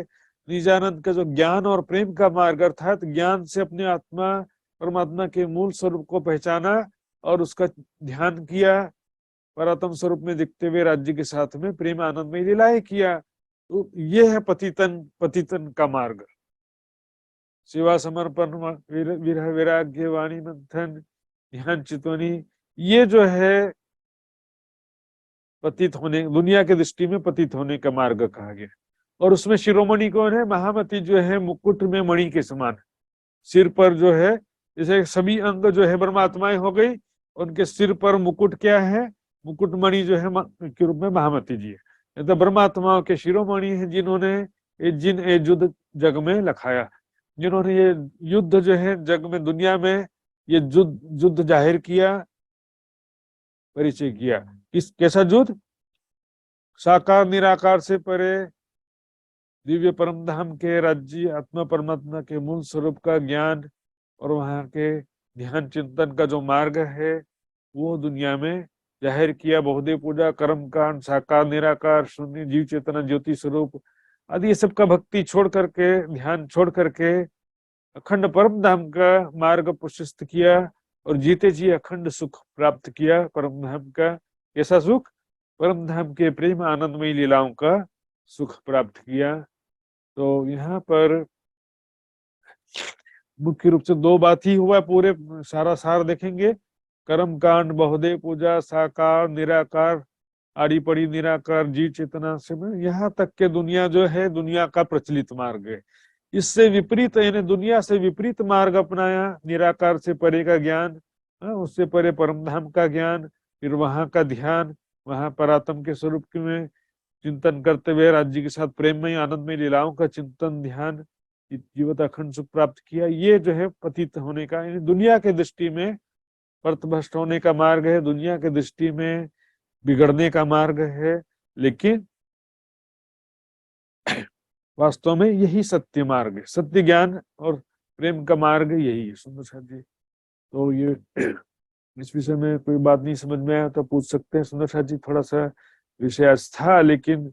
निजानंद का जो ज्ञान और प्रेम का मार्ग, अर्थात ज्ञान से अपने आत्मा परमात्मा के मूल स्वरूप को पहचाना और उसका ध्यान किया, परात्म स्वरूप में दिखते हुए राज्य के साथ में प्रेम आनंद में लीलाएं किया, तो ये है पतितन का मार्ग। सेवा समर्पण, विरह वैराग्य, वाणी मंथन, ध्यान चितवनी, ये जो है पतित होने, दुनिया के दृष्टि में पतित होने का मार्ग कहा गया। और उसमें शिरोमणि कौन है? महामती जो है मुकुट में मणि के समान, सिर पर जो है, जैसे सभी अंग जो है परमात्माएं हो गई, उनके सिर पर मुकुट क्या है? मुकुट मणि जो है के रूप में महामती जी है। तो परमात्माओं के शिरोमणि है, जिन्होंने जिन युद्ध जग में लखाया, जिन्होंने ये युद्ध जो है जग में दुनिया में ये युद्ध जाहिर किया, परिचय किया। कैसा युद्ध? साकार निराकार से परे दिव्य परम धाम के राज्य आत्मा परमात्मा के मूल स्वरूप का ज्ञान और वहां के ध्यान चिंतन का जो मार्ग है वो दुनिया में जाहिर किया। बहुदेव पूजा, कर्म कांड, साकार निराकार, शून्य, जीव चेतना, ज्योति स्वरूप आदि ये सब का भक्ति छोड़ करके, ध्यान छोड़ करके अखंड परम धाम का मार्ग प्रशस्त किया और जीते जी अखंड सुख प्राप्त किया। परम धाम का ऐसा सुख, परम धाम के प्रेम आनंदमय लीलाओं का सुख प्राप्त किया। तो यहाँ पर मुख्य रूप से दो बात ही हुआ, पूरे सारा सार देखेंगे। कर्म कांड, बहुदेव पूजा, साकार निराकार, आड़ी पड़ी निराकार, जीव चेतना से में यहाँ तक के दुनिया जो है दुनिया का प्रचलित मार्ग है। इससे विपरीत, यानी दुनिया से विपरीत मार्ग अपनाया, निराकार से परे का ज्ञान, उससे परे परम धाम का ज्ञान, फिर वहां का ध्यान, वहां परात्म के स्वरूप में चिंतन करते हुए राज्य के साथ प्रेम में आनंद में लीलाओं का चिंतन ध्यान, जीवत अखंड सुख प्राप्त किया। ये जो है पतित होने का, यानी दुनिया के दृष्टि में पथभ्रष्ट होने का मार्ग है, दुनिया के दृष्टि में बिगड़ने का मार्ग है, लेकिन वास्तव में यही सत्य मार्ग है। सत्य ज्ञान और प्रेम का मार्ग यही है। सुंदर साथ जी, तो ये इस विषय में कोई बात नहीं समझ में आया तो पूछ सकते हैं। सुंदर साथ जी, थोड़ा सा विषय था, लेकिन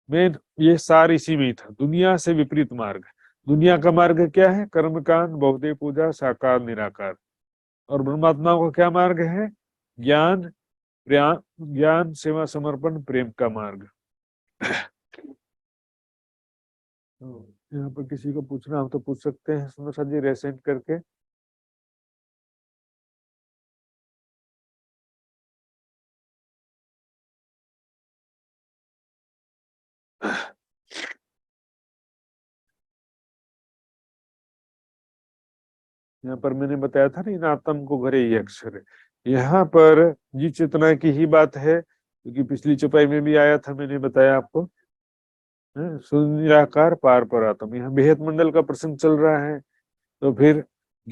मेन ये सार इसी में ही था, दुनिया से विपरीत मार्ग। दुनिया का मार्ग क्या है? कर्मकांड, बहुदेव पूजा, साकार निराकार। और परमात्मा का क्या मार्ग है? ज्ञान, ज्ञान, सेवा, समर्पण, प्रेम का मार्ग। तो यहाँ पर किसी को पूछना हो तो पूछ सकते हैं सुंदर साथ जी, रेसेंट करके। यहाँ पर मैंने बताया था ना, इन आत्म को घरे ही अक्षर है। यहाँ पर जी चेतना की ही बात है, क्योंकि पिछली चौपाई में भी आया था, मैंने बताया आपको, निराकार पार पर आत्म। यहाँ बेहद मंडल का प्रसंग चल रहा है, तो फिर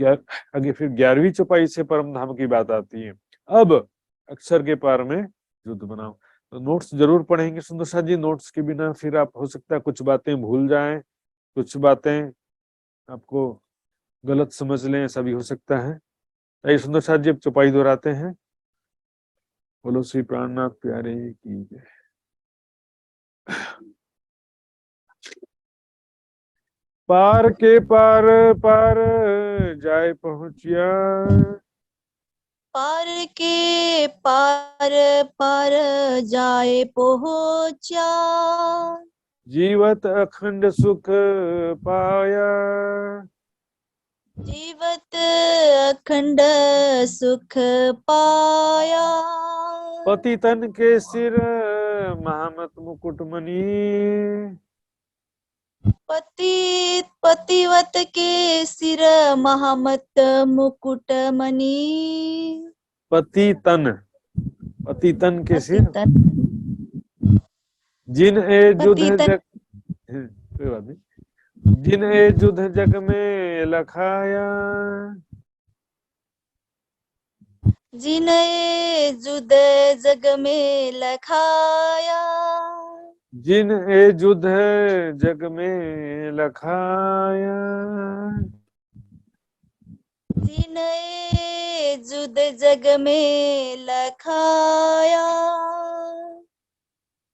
आगे फिर 11वीं चौपाई से परम धाम की बात आती है। अब अक्षर के पार में युद्ध बनाओ। तो नोट्स जरूर पढ़ेंगे सुंदर साथ जी। नोट्स के बिना फिर आप हो सकता है कुछ बातें भूल जाएं, कुछ बातें आपको गलत समझ लें, ऐसा भी हो सकता है। आइए सुंदर साथ जी अब चौपाई दोहराते हैं। बोलो श्री प्राणनाथ प्यारे की जय। पार के पार पार जाए पहुंचिया, पार के पार पार जाए पहुंचा, जीवत अखंड सुख पाया, जीवत अखंड सुख पाया। पति तन के सिर महामत मुकुट मणि, पतिवत के सिर महामत मुकुट मणि, पति तन के पति सिर, तन जिन ए जुध पति तन जग, कोई बात नहीं, जिन ए जुध जग में लखाया, जिन्हें जुद जग में लखाया, जिन ए जुध जग में लखाया, जिन्हें जुद जग में लखाया।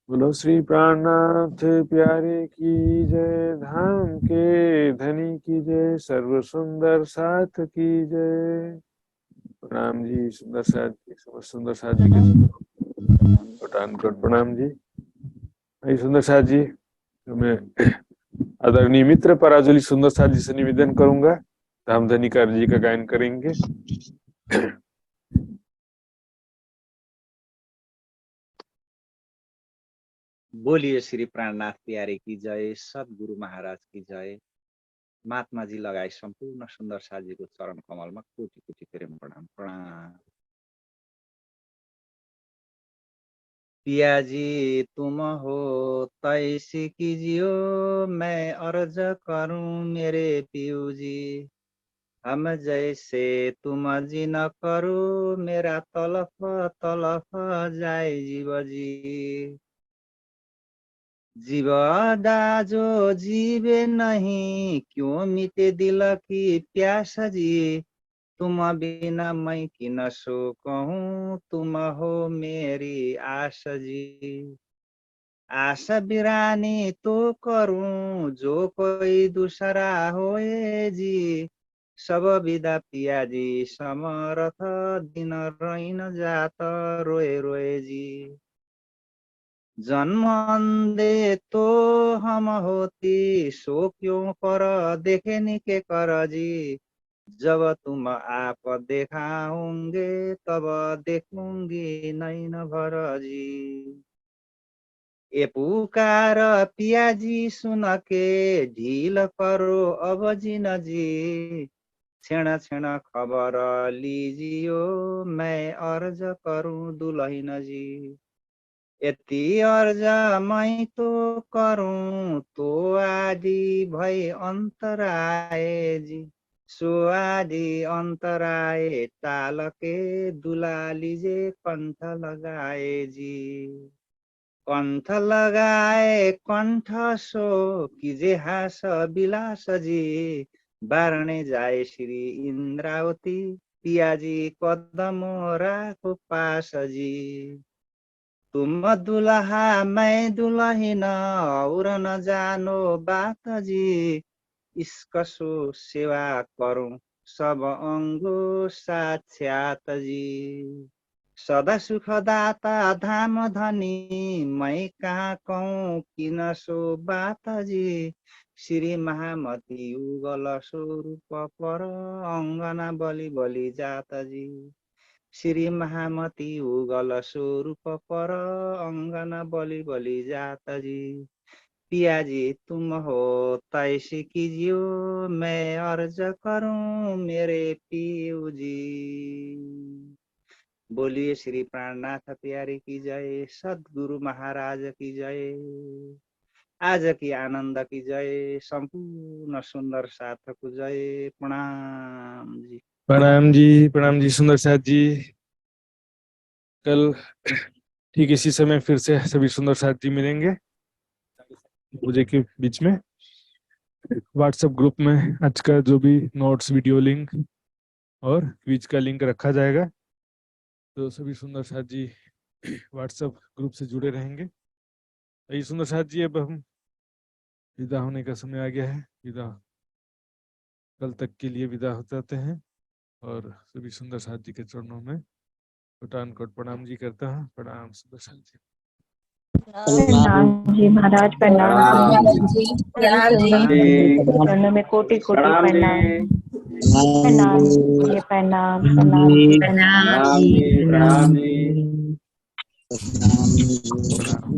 बोलो श्री प्राणनाथ प्यारे की जय, धाम के धनी की जय, सर्व सुंदर साथ की जय। प्रणाम जी सुंदर साथ जी, सुंदर साथ जी के कोटान कोट प्रणाम जी। भाई सुंदर साथ जी, तो मैं आदरणीय मित्र पराजुली सुंदर साथ जी से निवेदन करूंगा, धाम धनिकार जी का गायन करेंगे। बोलिए श्री प्राणनाथ प्यारे की जय, सद्गुरु महाराज की जय। महात्मा जी लगाए संपूर्ण सुंदर साजी को चरण कमल में कोटि कोटि प्रेम प्रणाम प्रणाम। पिया जी तुम हो तैसी कीजियो, मैं अर्ज करूं मेरे पियू जी। हम जैसे तुम जी न करो, मेरा तलफ तलफ जाए जीव जी। जीव दाजो जीवे नहीं, क्यों मिटे दिल की प्यास जी। तुम बिना मैं कि न सो कहूँ, तुम हो मेरी आस जी। आशा बिरानी तो करूं, जो कोई दूसरा होए जी। सब विदा पिया जी समरथ, दिन रहीन जात रोए रोए जी। जन्म अंधे तो हम होती, सो क्यों कर देखे नि के कर जी। जब तुम आप देखाओगे, तब देखूंगी नैन भर जी। ए पुकार पिया जी सुन के, ढील करो अब जिन जी। क्षण क्षण खबर लीजियो, मैं अर्ज करूं दुल्हन जी। यति अर्ज मैं तो करूं, तो आदि भई अंतराए जी। सो आदि अंतराए टाल के, दुला लीजे कंठ लगाए जी। कंठ लगाए कंठ सो कीजे हास विलास जी। बारणे जाए श्री इंद्रावती, पिया जी कदम राखो पास जी। तुम दुल्हा मैं दुल्हन, और न जानो बात जी। इसकसो सेवा करूं सब अंगो साक्षात जी। सदा सुखदाता धाम धनी, मैं कहाँ कहूँ कि न सो बात जी। श्री महामती युगल स्वरूप पर, अंगना बलि बलि जात जी। श्री महामती युगल स्वरूप पर, अंगना बलि बलि जात जी। पिया जी तुम हो तैसी कीजियो, मैं अर्ज करूं मेरे पियू जी। बोलिए श्री प्राणनाथ प्यारे की जय, सद्गुरु महाराज की जय। आज की आनंद की जय, संपूर्ण सुंदर साथ को जय। प्रणाम जी। प्रणाम जी सुंदर साथ जी। कल ठीक इसी समय फिर से सभी सुंदर साथ जी मिलेंगे पूजे के बीच में। व्हाट्सएप ग्रुप में आज का जो भी नोट्स, वीडियो लिंक और क्विज का लिंक रखा जाएगा, तो सभी सुंदर साथ जी व्हाट्सएप ग्रुप से जुड़े रहेंगे। ये सुंदर साथ जी, अब हम विदा होने का समय आ गया है। विदा, कल तक के लिए विदा हो जाते हैं और सभी सुंदर साथ जी के चरणों में कोटान कोट प्रणाम जी करता हूँ। प्रणाम सुंदर साथ जी। प्रणाम जी महाराज, प्रणाम प्रणाम जी। जी। प्रणाम जी। चरणों में कोटि कोटि प्रणाम जी। प्रणाम। प्रणाम जी, प्रणाम प्रणाम जी। प्रणाम प्रणाम जी। जी। प्रणाम जी। प्रणाम।